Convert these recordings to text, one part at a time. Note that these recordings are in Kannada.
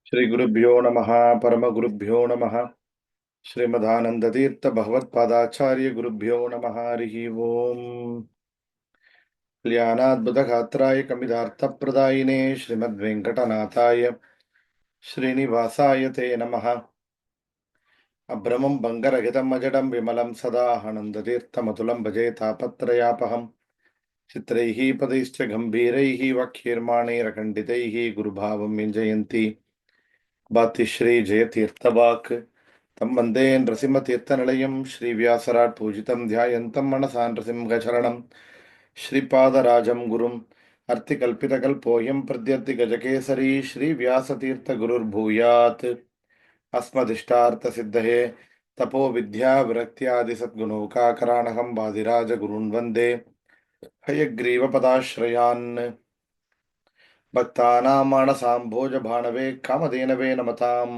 ಶ್ರೀ ಗುರುಭ್ಯೋ ನಮಃ ಪರಮಗುರುಭ್ಯೋ ನಮಃ ಶ್ರೀಮದಾನಂದತೀರ್ಥ ಭಗವತ್ಪಾದಾಚಾರ್ಯ ಗುರುಭ್ಯೋ ನಮಃ ಹರಿ ಓಂ ಕಲ್ಯಾಣಾದ್ಭುತಗಾತ್ರಾಯ ಕಮಿದಾರ್ಥಪ್ರದಾಯಿನೇ ಶ್ರೀಮದ್ವೆಂಕಟನಾಥಾಯ ಶ್ರೀನಿವಾಸಾಯ ತೇ ನಮಃ ಅಭ್ರಮಂ ಬಂಗರಹಿತಂ ಅಜಡಂ ವಿಮಲಂ ಸದಾ ಆನಂದತೀರ್ಥಮತುಲಂ ಭಜೆ ತಾಪತ್ರಯಾಪಹಂ ಚಿತ್ರೈಃ ಪದೈಶ್ಚ ಗಂಭೀರೈಃ ವಾಕ್ಯೈರ್ಮಾಣೈರಖಂಡಿತೈಃ ಗುರುಭಾವಂ ವ್ಯಂಜಯಂತಿ ಭಾತಿಶ್ರೀ ಜಯತೀರ್ಥವಾಕ್ ತಂ ವಂದೇ ನೃಸಿಂಹತೀರ್ಥನಿಲಯಂ ಶ್ರೀವ್ಯಾಸರಾಟ್ ಪೂಜಿತಂ ಧ್ಯಾಯಂತಂ ಮನಸಾ ನೃಸಿಂಹಚರಣಂ ಶ್ರೀಪಾದರಾಜಂ ಗುರುಂ ಅರ್ತಿಕಲ್ಪಿತಕಲ್ಪೋಯಂ ಪ್ರದ್ಯರ್ತಿ ಗಜಕೇಸರಿ ಶ್ರೀವ್ಯಾಸತೀರ್ಥಗುರುರ್ಭೂಯಾತ್ ಅಸ್ಮದಿಷ್ಟಾರ್ಥಸಿದ್ಧಯೇ ತಪೋ ವಿದ್ಯಾ ವಿರಕ್ತ್ಯಾದಿ ಸದ್ಗುಣೌಕಾಕರಾಣಹಂ ವಾದಿರಾಜ ಗುರುನ್ ವಂದೇ ಹಯಗ್ರೀವಪದಾಶ್ರಯಾನ್ ಭಕ್ತಾನಾಂ ಮಾನಸಾಂಭೋಜ ಭಾಣವೇ ಕಾಮಧೇನವೇ ನಮತಾಂ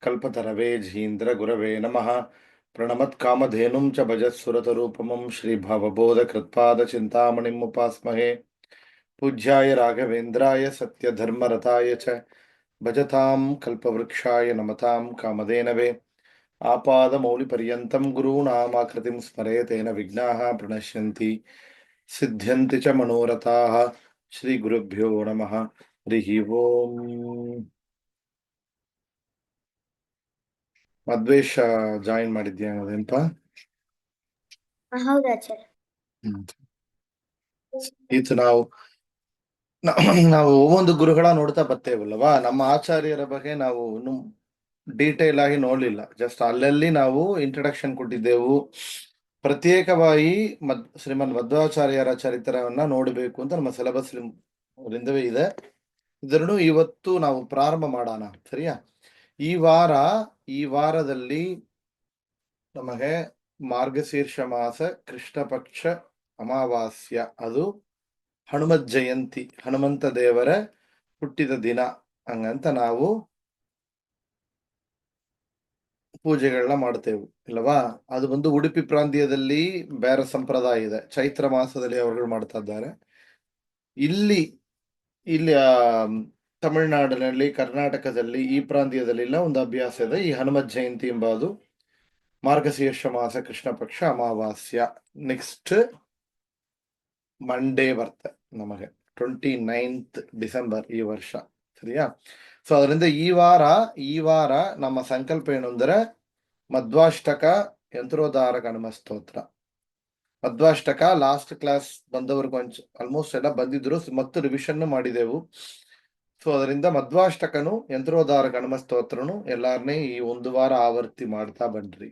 ಕಲ್ಪತರವೇ ಝೀಂದ್ರ ಗುರವೇ ನಮಃ ಪ್ರಣಮತ್ಕಾಮಧೇನುಂ ಚ ಭಜತ್ಸುರತರೂಪಮಂ ಶ್ರೀಭವಬೋಧಕೃತ್ಪಾದ ಚಿಂತಾಮಣಿಂ ಉಪಾಸ್ಮಹೇ ಪೂಜ್ಯಾಯ ರಾಘವೇಂದ್ರಾಯ ಸತ್ಯಧರ್ಮರತಾಯ ಚ ಭಜತಾಂ ಕಲ್ಪವೃಕ್ಷಾಯ ನಮತಾಂ ಕಾಮಧೇನವೇ ಆಪಾದಮೌಲಿಪರ್ಯಂತಂ ಗುರೂಣಾಮಾಕೃತಿಂ ಸ್ಮರೇತೇನ ವಿಘ್ನಾಃ ಪ್ರಣಶ್ಯಂತಿ ಸಿದ್ಧ್ಯಂತಿ ಚ ಮನೋರಥಾಃ ಶ್ರೀ ಗುರುಭ್ಯೋ ನಮಃ ಹರಿ ಓಂ ಮದ್ವೇಷ ಜಾಯಿನ್ ಮಾಡಿದ್ಯಾ ಅದೇನಪ್ಪ? ಹೌದು ಆಚಾರ್ಯ. ಈತ ನಾವು ಒಂದು ಗುರುಗಳ ನೋಡ್ತಾ ಬರ್ತೇವಲ್ಲವಾ, ನಮ್ಮ ಆಚಾರ್ಯರ ಬಗ್ಗೆ ನಾವು ಇನ್ನು ಡೀಟೇಲ್ ಆಗಿ ನೋಡ್ಲಿಲ್ಲ. ಜಸ್ಟ್ ಅಲ್ಲಲ್ಲಿ ನಾವು ಇಂಟ್ರಡಕ್ಷನ್ ಕೊಟ್ಟಿದ್ದೆವು. ಪ್ರತ್ಯೇಕವಾಗಿ ಶ್ರೀಮನ್ ಮಧ್ವಾಚಾರ್ಯರ ಚರಿತ್ರವನ್ನ ನೋಡಬೇಕು ಅಂತ ನಮ್ಮ ಸಿಲೆಬಸ್ ರಿಂದವೇ ಇದೆ. ಇದನ್ನು ಇವತ್ತು ನಾವು ಪ್ರಾರಂಭ ಮಾಡೋಣ, ಸರಿಯಾ? ಈ ವಾರದಲ್ಲಿ ನಮಗೆ ಮಾರ್ಗಶೀರ್ಷ ಮಾಸ ಕೃಷ್ಣ ಪಕ್ಷ ಅಮಾವಾಸ್ಯ, ಅದು ಹನುಮತ್ ಜಯಂತಿ, ಹನುಮಂತ ದೇವರ ಹುಟ್ಟಿದ ದಿನ ಹಂಗಂತ ನಾವು ಪೂಜೆಗಳನ್ನ ಮಾಡ್ತೇವೆ ಇಲ್ಲವಾ? ಅದು ಒಂದು ಉಡುಪಿ ಪ್ರಾಂತ್ಯದಲ್ಲಿ ಬೇರೆ ಸಂಪ್ರದಾಯ ಇದೆ, ಚೈತ್ರ ಮಾಸದಲ್ಲಿ ಅವರುಗಳು ಮಾಡ್ತಾ ಇದ್ದಾರೆ. ಇಲ್ಲಿ ತಮಿಳುನಾಡಿನಲ್ಲಿ, ಕರ್ನಾಟಕದಲ್ಲಿ, ಈ ಪ್ರಾಂತ್ಯದಲ್ಲಿ ಒಂದು ಅಭ್ಯಾಸ ಇದೆ. ಈ ಹನುಮತ್ ಜಯಂತಿ ಎಂಬುದು ಮಾರ್ಗಶೀರ್ಷ ಮಾಸ ಕೃಷ್ಣ ಪಕ್ಷ ಅಮಾವಾಸ್ಯ ನೆಕ್ಸ್ಟ್ ಮಂಡೇ ಬರ್ತದೆ ನಮಗೆ 29th ಡಿಸೆಂಬರ್ ಈ ವರ್ಷ, ಸರಿಯಾ? ಸೊ ಅದರಿಂದ ಈ ವಾರ ನಮ್ಮ ಸಂಕಲ್ಪ ಏನು ಅಂದ್ರೆ ಮಧ್ವಾಷ್ಟಕ ಯಂತ್ರೋದ್ಧಾರಕ ಹನುಮ ಸ್ತೋತ್ರ. ಮಧ್ವಾಷ್ಟಕ ಲಾಸ್ಟ್ ಕ್ಲಾಸ್ ಬಂದವರು ಕೊಂಚ ಆಲ್ಮೋಸ್ಟ್ ಎಲ್ಲ ಬಂದಿದ್ರು, ಮತ್ತು ರಿವಿಷನ್ ಮಾಡಿದೆವು. ಸೊ ಅದರಿಂದ ಮಧ್ವಾಷ್ಟಕನು ಯಂತ್ರೋದ್ಧಾರಕ ಹನುಮ ಸ್ತೋತ್ರನು ಎಲ್ಲಾರನ್ನೇ ಈ ಒಂದು ವಾರ ಆವರ್ತಿ ಮಾಡ್ತಾ ಬನ್ರಿ.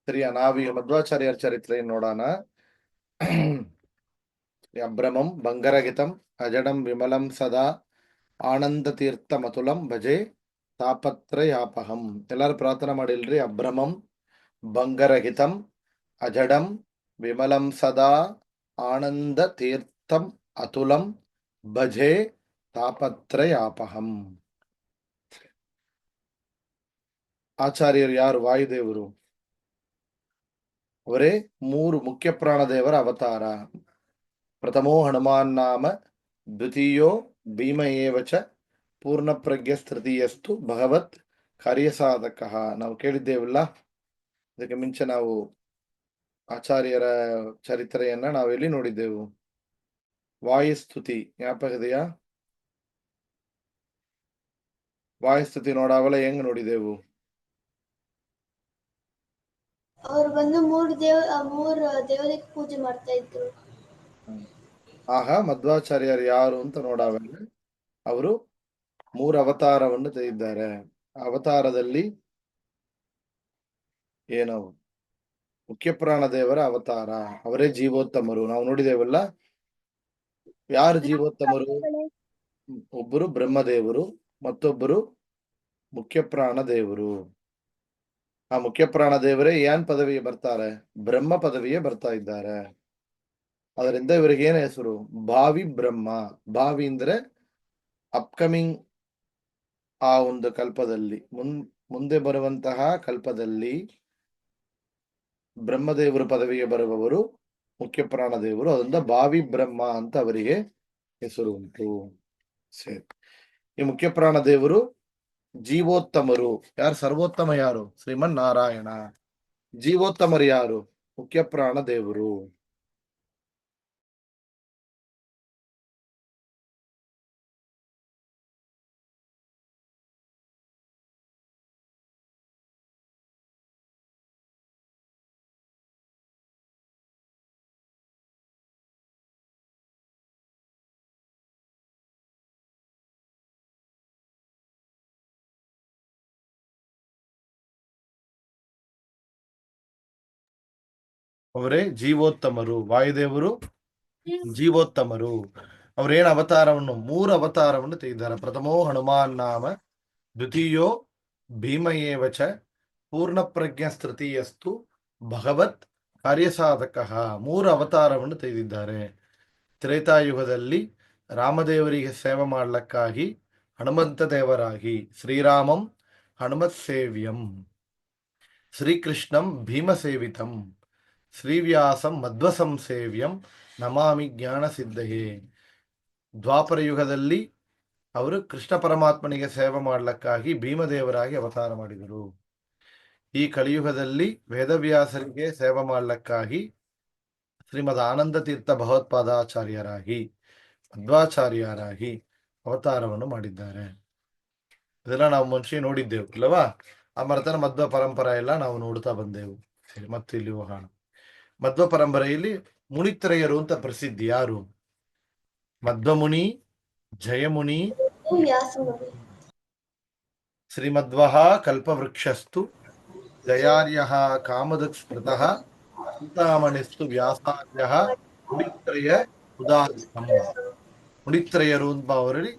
ಸರಿಯಾ? ನಾವೀಗ ಮಧ್ವಾಚಾರ್ಯರ ಚರಿತ್ರೆ ನೋಡೋಣ. ಅಭ್ರಮಂ ಬಂಗರಹಿತಂ ಅಜಡಂ ವಿಮಲಂ ಸದಾ ಆನಂದ ತೀರ್ಥ ಮತುಲಂ ಭಜೆ ತಾಪತ್ರಯಾಪಹಂ. ಎಲ್ಲರೂ ಪ್ರಾರ್ಥನಾ ಮಾಡಿಲ್ರಿ? ಅಭ್ರಮಂ ಬಂಗರಹಿತಂ ಅಜಡಂ ವಿಮಲಂ ಸದಾ ಆನಂದ ತೀರ್ಥಂ ಅತುಲಂ ಭಜೆ ತಾಪತ್ರಯಾಪಹಂ. ಆಚಾರ್ಯರು ಯಾರು? ವಾಯುದೇವರು. ಅವರೇ 3 ಮುಖ್ಯ ಪ್ರಾಣದೇವರ ಅವತಾರ. ಪ್ರಥಮೋ ಹನುಮಾನ್ ನಾಮ, ದ್ವಿತೀಯೋ ಭೀಮ ಏವಚ, ಪೂರ್ಣ ಪ್ರಜ್ಞ ತೃತೀಯಸ್ತು ಭಗವತ್ ಕಾರ್ಯಸಾಧಕ. ನಾವು ಕೇಳಿದ್ದೇವಲ್ಲ, ಅದಕ್ಕೆ ಮುಂಚೆ ನಾವು ಆಚಾರ್ಯರ ಚರಿತ್ರೆಯನ್ನ ನಾವೆಲ್ಲಿ ನೋಡಿದ್ದೆವು? ವಾಯುಸ್ತುತಿ ಜ್ಞಾಪಕ ಇದೆಯಾ? ವಾಯುಸ್ತುತಿ ನೋಡಾವಲ್ಲ, ಹೆಂಗ್ ನೋಡಿದೆವು? ಅವ್ರು ಬಂದು ಮೂರು ದೇವರಿಗೆ ಪೂಜೆ ಮಾಡ್ತಾ ಇದ್ರು. ಆಹಾ, ಮಧ್ವಾಚಾರ್ಯರು ಯಾರು ಅಂತ ನೋಡಾವಲ್ಲ, ಅವರು 3 ಅವತಾರವನ್ನು ತೆಗೆದಿದ್ದಾರೆ. ಅವತಾರದಲ್ಲಿ ಏನು? ಮುಖ್ಯ ಪ್ರಾಣ ದೇವರ ಅವತಾರ, ಅವರೇ ಜೀವೋತ್ತಮರು. ನಾವು ನೋಡಿದೇವಲ್ಲ, ಯಾರು ಜೀವೋತ್ತಮರು? ಒಬ್ಬರು ಬ್ರಹ್ಮದೇವರು, ಮತ್ತೊಬ್ಬರು ಮುಖ್ಯ ಪ್ರಾಣ ದೇವರು. ಆ ಮುಖ್ಯ ಪ್ರಾಣ ದೇವರೇ ಏನ್ ಪದವಿಗೆ ಬರ್ತಾರೆ? ಬ್ರಹ್ಮ ಪದವಿಗೆ ಬರ್ತಾ ಇದ್ದಾರೆ. ಅದರಿಂದ ಇವರಿಗೆ ಏನ್ ಹೆಸರು? ಭಾವಿ ಬ್ರಹ್ಮ. ಭಾವಿ ಅಂದ್ರೆ ಅಪ್ಕಮಿಂಗ್, ಆ ಒಂದು ಕಲ್ಪದಲ್ಲಿ, ಮುಂದೆ ಬರುವಂತಹ ಕಲ್ಪದಲ್ಲಿ ಬ್ರಹ್ಮದೇವರು ಪದವಿಗೆ ಬರುವವರು ಮುಖ್ಯ ಪ್ರಾಣ ದೇವರು, ಅದರಿಂದ ಭಾವಿ ಬ್ರಹ್ಮ ಅಂತ ಅವರಿಗೆ ಹೆಸರು ಉಂಟು. ಸರಿ, ಈ ಮುಖ್ಯ ಪ್ರಾಣ ದೇವರು ಜೀವೋತ್ತಮರು. ಯಾರು ಸರ್ವೋತ್ತಮ? ಯಾರು? ಶ್ರೀಮನ್ ನಾರಾಯಣ. ಜೀವೋತ್ತಮರು ಯಾರು? ಮುಖ್ಯ ಪ್ರಾಣ ದೇವರು. ಅವರೇ ಜೀವೋತ್ತಮರು. ವಾಯುದೇವರು ಜೀವೋತ್ತಮರು. ಅವರೇನು ಅವತಾರವನ್ನು, 3 ಅವತಾರವನ್ನು ತೆಗೆದಿದ್ದಾರೆ. ಪ್ರಥಮೋ ಹನುಮಾನ್ ನಾಮ, ದ್ವಿತೀಯೋ ಭೀಮಯೇವಚ, ಪೂರ್ಣ ಪ್ರಜ್ಞ ತೃತೀಯಸ್ತು ಭಗವತ್ ಕಾರ್ಯಸಾಧಕ. 3 ಅವತಾರವನ್ನು ತೆಗೆದಿದ್ದಾರೆ. ತ್ರೇತಾಯುಗದಲ್ಲಿ ರಾಮದೇವರಿಗೆ ಸೇವೆ ಮಾಡ್ಲಿಕ್ಕಾಗಿ ಹನುಮಂತ ದೇವರಾಗಿ, ಶ್ರೀರಾಮಂ ಹನುಮತ್ ಸೇವ್ಯಂ, ಶ್ರೀಕೃಷ್ಣಂ ಭೀಮಸೇವಿತಂ, ಶ್ರೀವ್ಯಾಸಂ ಮಧ್ವಸಂಸೇವ್ಯಂ ನಮಾಮಿ ಜ್ಞಾನ ಸಿದ್ಧಯೇ. ದ್ವಾಪರ ಯುಗದಲ್ಲಿ ಅವರು ಕೃಷ್ಣ ಪರಮಾತ್ಮನಿಗೆ ಸೇವೆ ಮಾಡ್ಲಿಕ್ಕಾಗಿ ಭೀಮದೇವರಾಗಿ ಅವತಾರ ಮಾಡಿದರು. ಈ ಕಲಿಯುಗದಲ್ಲಿ ವೇದವ್ಯಾಸರಿಗೆ ಸೇವೆ ಮಾಡ್ಲಿಕ್ಕಾಗಿ ಶ್ರೀಮದ್ ಆನಂದ ತೀರ್ಥ ಭಗವತ್ಪಾದಾಚಾರ್ಯರಾಗಿ, ಮಧ್ವಾಚಾರ್ಯರಾಗಿ ಅವತಾರವನ್ನು ಮಾಡಿದ್ದಾರೆ. ಇದೆಲ್ಲ ನಾವು ಮುಂಚೆ ನೋಡಿದ್ದೆವು ಇಲ್ಲವಾ? ಆ ಮರ್ತನ ಮಧ್ವ ಪರಂಪರೆ ಎಲ್ಲ ನಾವು ನೋಡ್ತಾ ಬಂದೆವು. ಸರಿ, ಮತ್ತೆ ಇಲ್ಲಿ ಹೋಗೋಣ. ಮಧ್ವ ಪರಂಪರೆಯಲ್ಲಿ ಮುನಿತ್ರಯರು ಅಂತ ಪ್ರಸಿದ್ಧಿ. ಯಾರು? ಮಧ್ವಮುನಿ, ಜಯಮುನಿ, ವ್ಯಾಸಮುನಿ. ಶ್ರೀಮಧ್ವಃ ಕಲ್ಪವೃಕ್ಷಸ್ತು, ಜಯಾರ್ಯಃ ಕಾಮಧಕ್ ಸ್ಮೃತಃ, ಚಿಂತಾಮಣಿಸ್ತು ವ್ಯಾಸಾರ್ಯಃ, ಮುನಿತ್ರಯ ಉದಾಹೃತಂ. ಮುನಿತ್ರಯರು ಅಂತ ಅವರಲ್ಲಿ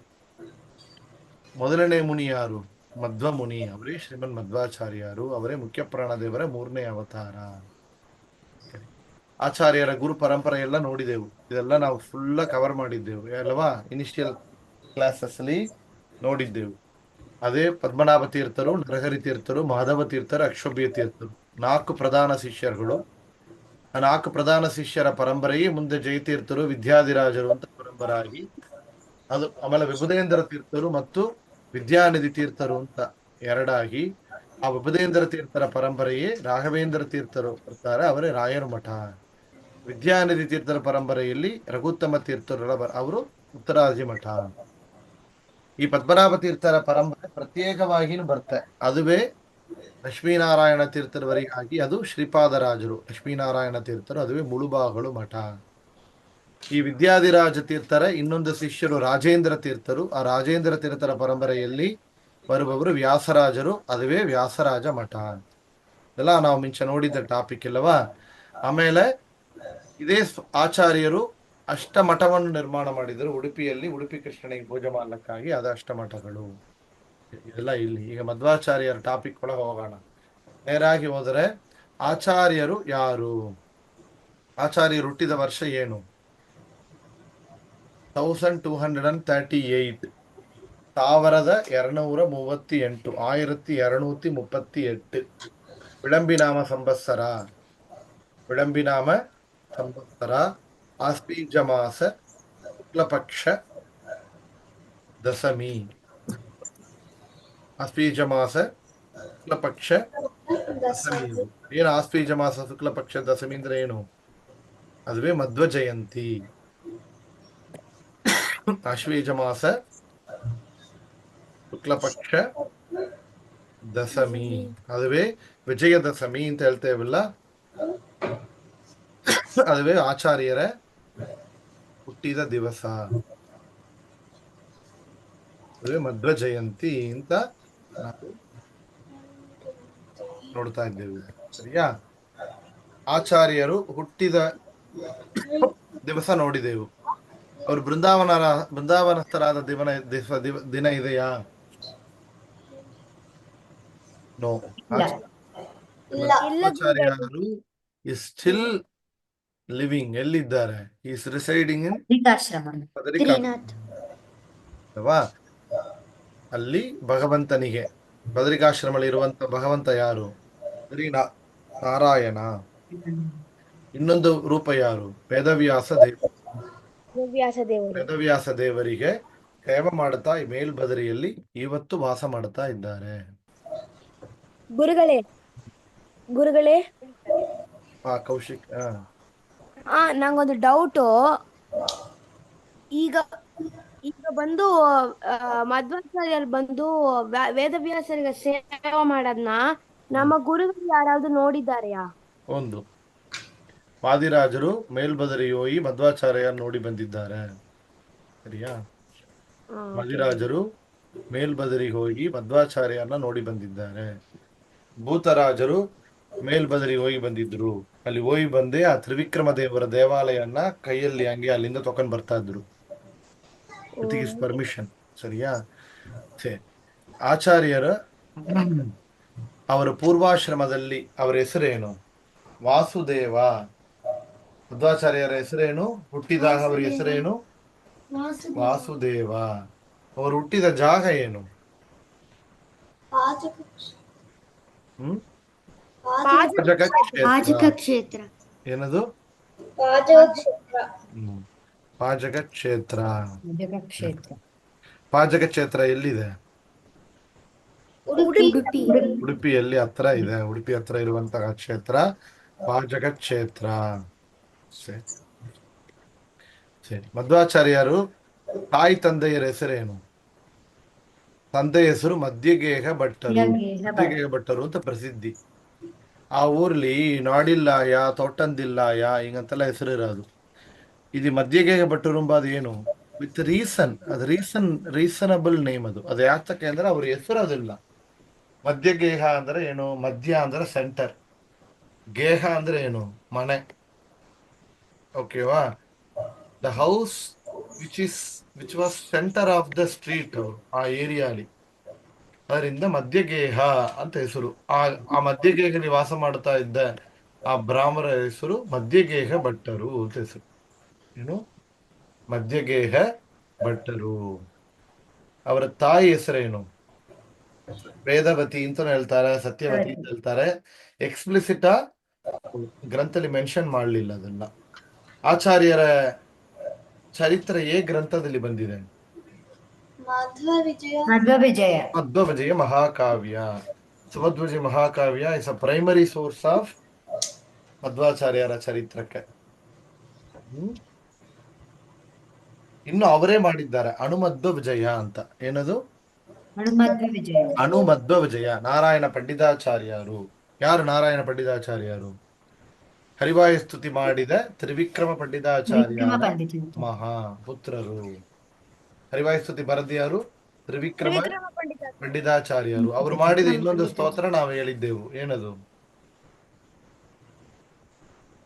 ಮೊದಲನೇ ಮುನಿ ಯಾರು? ಮಧ್ವಮುನಿ. ಅವರೇ ಶ್ರೀಮನ್ ಮಧ್ವಾಚಾರ್ಯರು. ಅವರೇ ಮುಖ್ಯ ಪ್ರಾಣದೇವರ 3ನೇ ಅವತಾರ. ಆಚಾರ್ಯರ ಗುರು ಪರಂಪರೆ ಎಲ್ಲ ನೋಡಿದೆವು. ಇದೆಲ್ಲ ನಾವು ಫುಲ್ಲ ಕವರ್ ಮಾಡಿದ್ದೆವು ಅಲ್ವಾ? ಇನಿಷಿಯಲ್ ಕ್ಲಾಸಸ್ ಅಲ್ಲಿ ನೋಡಿದ್ದೆವು. ಅದೇ ಪದ್ಮನಾಭ ತೀರ್ಥರು, ನರಹರಿ ತೀರ್ಥರು, ಮಾಧವ ತೀರ್ಥರು, ಅಕ್ಷೋಭ್ಯ ತೀರ್ಥರು 4 ಪ್ರಧಾನ ಶಿಷ್ಯರುಗಳು. ಆ 4 ಪ್ರಧಾನ ಶಿಷ್ಯರ ಪರಂಪರೆಯೇ ಮುಂದೆ ಜಯತೀರ್ಥರು, ವಿದ್ಯಾಧಿರಾಜರು ಅಂತ ಪರಂಪರೆ ಆಗಿ, ಅದು ಆಮೇಲೆ ವಿಭುಧೇಂದ್ರ ತೀರ್ಥರು ಮತ್ತು ವಿದ್ಯಾನಿಧಿ ತೀರ್ಥರು ಅಂತ ಎರಡಾಗಿ, ಆ ವಿಭುಧೇಂದ್ರ ತೀರ್ಥರ ಪರಂಪರೆಯೇ ರಾಘವೇಂದ್ರ ತೀರ್ಥರು ಬರ್ತಾರೆ, ಅವರೇ ರಾಯರ ಮಠ. ವಿದ್ಯಾನಿಧಿ ತೀರ್ಥರ ಪರಂಪರೆಯಲ್ಲಿ ರಘುತ್ತಮ ತೀರ್ಥರು ಅವರು ಉತ್ತರಾದಿ ಮಠ. ಈ ಪದ್ಮನಾಭ ತೀರ್ಥರ ಪರಂಪರೆ ಪ್ರತ್ಯೇಕವಾಗಿಯೂ ಬರುತ್ತೆ. ಅದುವೇ ಲಕ್ಷ್ಮೀನಾರಾಯಣ ತೀರ್ಥರವರಿಗಾಗಿ ಅದು ಶ್ರೀಪಾದರಾಜರು, ಲಕ್ಷ್ಮೀನಾರಾಯಣ ತೀರ್ಥರು, ಅದುವೇ ಮುಳುಬಾಗಳು ಮಠ. ಈ ವಿದ್ಯಾಧಿರಾಜ ತೀರ್ಥರ ಇನ್ನೊಂದು ಶಿಷ್ಯರು ರಾಜೇಂದ್ರ ತೀರ್ಥರು. ಆ ರಾಜೇಂದ್ರ ತೀರ್ಥರ ಪರಂಪರೆಯಲ್ಲಿ ಬರುವವರು ವ್ಯಾಸರಾಜರು, ಅದುವೇ ವ್ಯಾಸರಾಜ ಮಠ. ಇದೆಲ್ಲ ನಾವು ಮುಂಚೆ ನೋಡಿದ್ದ ಟಾಪಿಕ್ ಇಲ್ಲವಾ? ಆಮೇಲೆ ಇದೇ ಆಚಾರ್ಯರು ಅಷ್ಟಮಠವನ್ನು ನಿರ್ಮಾಣ ಮಾಡಿದರು ಉಡುಪಿಯಲ್ಲಿ. ಉಡುಪಿ ಕೃಷ್ಣನಿಗೆ ಪೂಜೆ ಮಾಡ್ಲಿಕ್ಕಾಗಿ ಅದು ಅಷ್ಟಮಠಗಳು. ಇದೆಲ್ಲ ಇಲ್ಲಿ ಈಗ ಮಧ್ವಾಚಾರ್ಯರ ಟಾಪಿಕ್ ಒಳಗೆ ಹೋಗೋಣ. ನೇರಾಗಿ ಹೋದರೆ ಆಚಾರ್ಯರು ಯಾರು? ಆಚಾರ್ಯರು ಹುಟ್ಟಿದ ವರ್ಷ ಏನು? 1238, 1238, 1238 ವಿಳಂಬಿನಾಮ ಸಂವತ್ಸರ. ವಿಳಂಬಿನಾಮ ಸಂವತ್ಸರ, ಆಸ್ಪೀಜ ಮಾಸ, ಶುಕ್ಲಪಕ್ಷ ದಶಮಿ. ಆಸ್ಪೀಜ ಮಾಸ ಶುಕ್ಲಪಕ್ಷ ದಶಮಿ. ಏನು ಆಸ್ಪೀಜ ಮಾಸ ಶುಕ್ಲಪಕ್ಷ ದಶಮಿ ಅಂದ್ರೆ ಏನು? ಅದುವೇ ಮಧ್ವ ಜಯಂತಿ. ಆಶ್ವೀಜ ಮಾಸ ಶುಕ್ಲಪಕ್ಷ ದಶಮಿ, ಅದುವೇ ವಿಜಯದಶಮಿ ಅಂತ ಹೇಳ್ತೇವಲ್ಲ, ಅದುವೇ ಆಚಾರ್ಯರ ಹುಟ್ಟಿದ ದಿವಸ. ಅದುವೇ ಮಧ್ವ ಜಯಂತಿ ಅಂತ ನಾವು ನೋಡ್ತಾ ಇದ್ದೇವೆ. ಸರಿಯಾ? ಆಚಾರ್ಯರು ಹುಟ್ಟಿದ ದಿವಸ ನೋಡಿದೆವು. ಅವರು ಬೃಂದಾವನಸ್ಥರಾದ ದಿನ ಇದೆಯಾ? ನೋ. ಆಚಾರ್ಯರು ಇಸ್ ಸ್ಟಿಲ್ ಲಿವಿಂಗ್. ಎಲ್ಲಿದ್ದಾರೆ? ಈಸ್ ರಿಸೈಡಿಂಗ್ ಇನ್ ಅಲ್ವಾ? ಅಲ್ಲಿ ಭಗವಂತನಿಗೆ ಬದರಿಕಾಶ್ರಮದಲ್ಲಿ ಇರುವಂತ ಭಗವಂತ ಯಾರು? ನಾರಾಯಣ. ಇನ್ನೊಂದು ರೂಪ ಯಾರು? ವೇದವ್ಯಾಸ ದೇವ. ವ್ಯಾಸ ದೇವರು. ವೇದವ್ಯಾಸ ದೇವರಿಗೆ ಸೇವೆ ಮಾಡುತ್ತಾ ಈ ಮೇಲ್ಬದರಿಯಲ್ಲಿ ಇವತ್ತು ವಾಸ ಮಾಡ್ತಾ ಇದ್ದಾರೆ. ಗುರುಗಳೇ ಗುರುಗಳೇ ಕೌಶಿಕ್. ನಂಗೊಂದು ಡೌಟು. ಈಗ ಈಗ ಬಂದು ಮಧ್ವಾಚಾರ್ಯರು ಬಂದು ವೇದವ್ಯಾಸರಿಗೆ ಸೇವೆ ಮಾಡೋದನ್ನ ನಮ್ಮ ಗುರುಗಳು ಯಾರಾದ್ರೂ ನೋಡಿದ್ದಾರೆಯಾ? ಒಂದು ವಾದಿರಾಜರು ಮೇಲ್ಬದರಿ ಹೋಗಿ ಮಧ್ವಾಚಾರ್ಯ ನೋಡಿ ಬಂದಿದ್ದಾರೆ. ಸರಿಯಾ? ವಾದಿರಾಜರು ಮೇಲ್ಬದರಿಗೆ ಹೋಗಿ ಮಧ್ವಾಚಾರ್ಯನ ನೋಡಿ ಬಂದಿದ್ದಾರೆ. ಭೂತರಾಜರು ಮೇಲ್ಬದರಿಗೆ ಹೋಗಿ ಬಂದಿದ್ರು. ಅಲ್ಲಿ ಹೋಗಿ ಬಂದೇ ಆ ತ್ರಿವಿಕ್ರಮ ದೇವರ ದೇವಾಲಯನ ಕೈಯಲ್ಲಿ ಹಂಗೆ ಅಲ್ಲಿಂದ ತಕೊಂಡ್ ಬರ್ತಾ ಇದ್ರು. With his permission. ಸರಿಯಾ? ಸರಿ. ಆಚಾರ್ಯರ ಅವರ ಪೂರ್ವಾಶ್ರಮದಲ್ಲಿ ಅವರ ಹೆಸರೇನು? ವಾಸುದೇವ. ಮಧ್ವಾಚಾರ್ಯರ ಹೆಸರೇನು? ಹುಟ್ಟಿದಾಗ ಅವರ ಹೆಸರೇನು? ವಾಸುದೇವ. ಅವರು ಹುಟ್ಟಿದ ಜಾಗ ಏನು? ಪಾಜಕ ಕ್ಷೇತ್ರ. ಏನದು? ಪಾಜಕ ಕ್ಷೇತ್ರ. ಪಾಜಕ ಕ್ಷೇತ್ರ ಎಲ್ಲಿದೆ? ಉಡುಪಿಯಲ್ಲಿ ಹತ್ರ ಇದೆ. ಉಡುಪಿ ಹತ್ರ ಇರುವಂತಹ ಕ್ಷೇತ್ರ ಪಾಜಕ ಕ್ಷೇತ್ರ. ಸರಿ. ಮಧ್ವಾಚಾರ್ಯರು ತಾಯಿ ತಂದೆಯರ ಹೆಸರೇನು? ತಂದೆಯ ಹೆಸರು ಮಧ್ಯಗೇಹ ಭಟ್ಟರು. ಮಧ್ಯಗೇಹ ಭಟ್ಟರು ಅಂತ ಪ್ರಸಿದ್ಧಿ. ಆ ಊರ್ಲಿ ನಾಡಿಲ್ಲಾಯ ತೋಟಂದಿಲ್ಲಾಯ ಹಿಂಗಂತೆಲ್ಲ ಹೆಸರಿರೋದು. ಇದು ಮಧ್ಯಗೇಹ ಭಟ್ಟರು ಎಂಬುದು ಏನು? With reason. ಅದು ರೀಸನಬಲ್ ನೇಮ್. ಅದು ಯಾತಕ್ಕೆ ಅಂದ್ರೆ ಅವ್ರ ಹೆಸರು ಅದಿಲ್ಲ. ಮಧ್ಯಗೇಹ ಅಂದ್ರೆ ಏನು? ಮಧ್ಯ ಅಂದ್ರೆ ಸೆಂಟರ್, ಗೇಹ ಅಂದ್ರೆ ಏನು? ಮನೆ. ಓಕೆವಾ? The house which was center of the street, ಆ ಏರಿಯಾಲಿ. ಅದರಿಂದ ಮಧ್ಯಗೇಹ ಅಂತ ಹೆಸರು. ಆ ಮಧ್ಯಗೇಹದಲ್ಲಿ ವಾಸ ಮಾಡ್ತಾ ಇದ್ದ ಆ ಬ್ರಾಹ್ಮಣರ ಹೆಸರು ಮಧ್ಯಗೇಹ ಭಟ್ಟರು ಅಂತ ಹೆಸರು. ಏನು? ಮಧ್ಯಗೇಹ ಭಟ್ಟರು. ಅವರ ತಾಯಿ ಹೆಸರೇನು? ವೇದವತಿ ಅಂತ ಹೇಳ್ತಾರೆ, ಸತ್ಯವತಿ ಅಂತ ಹೇಳ್ತಾರೆ. ಎಕ್ಸ್ಪ್ಲಿಸಿಟ್ ಗ್ರಂಥದಲ್ಲಿ ಮೆನ್ಷನ್ ಮಾಡಲಿಲ್ಲ ಅದನ್ನ. ಆಚಾರ್ಯರ ಚರಿತ್ರೆ ಗ್ರಂಥದಲ್ಲಿ ಬಂದಿದೆ? ಮಧ್ವವಿಜಯ ಮಹಾಕಾವ್ಯ. ಮಧ್ವವಿಜಯ ಮಹಾಕಾವ್ಯ is a primary source of ಮಧ್ವಾಚಾರ್ಯರ ಚರಿತ್ರಕ್ಕೆ. ಇನ್ನು ಅವರೇ ಮಾಡಿದ್ದಾರೆ ಅಣುಮಧ್ವ ವಿಜಯ ಅಂತ. ಏನದು? ಅಣುಮಧ್ವ ವಿಜಯ. ನಾರಾಯಣ ಪಂಡಿತಾಚಾರ್ಯರು. ಯಾರು ನಾರಾಯಣ ಪಂಡಿತಾಚಾರ್ಯರು? ಹರಿವಾಯು ಸ್ತುತಿ ಮಾಡಿದ ತ್ರಿವಿಕ್ರಮ ಪಂಡಿತಾಚಾರ್ಯ ಮಹಾ ಪುತ್ರರು. ಹರಿವಾಯು ಸ್ತುತಿ ಬರೆದ ಯಾರು? ತ್ರಿವಿಕ್ರಮ ಪಂಡಿತಾಚಾರ್ಯರು. ಅವರು ಮಾಡಿದ ಇನ್ನೊಂದು ಸ್ತೋತ್ರ ನಾವು ಹೇಳಿದ್ದೆವು. ಏನದು?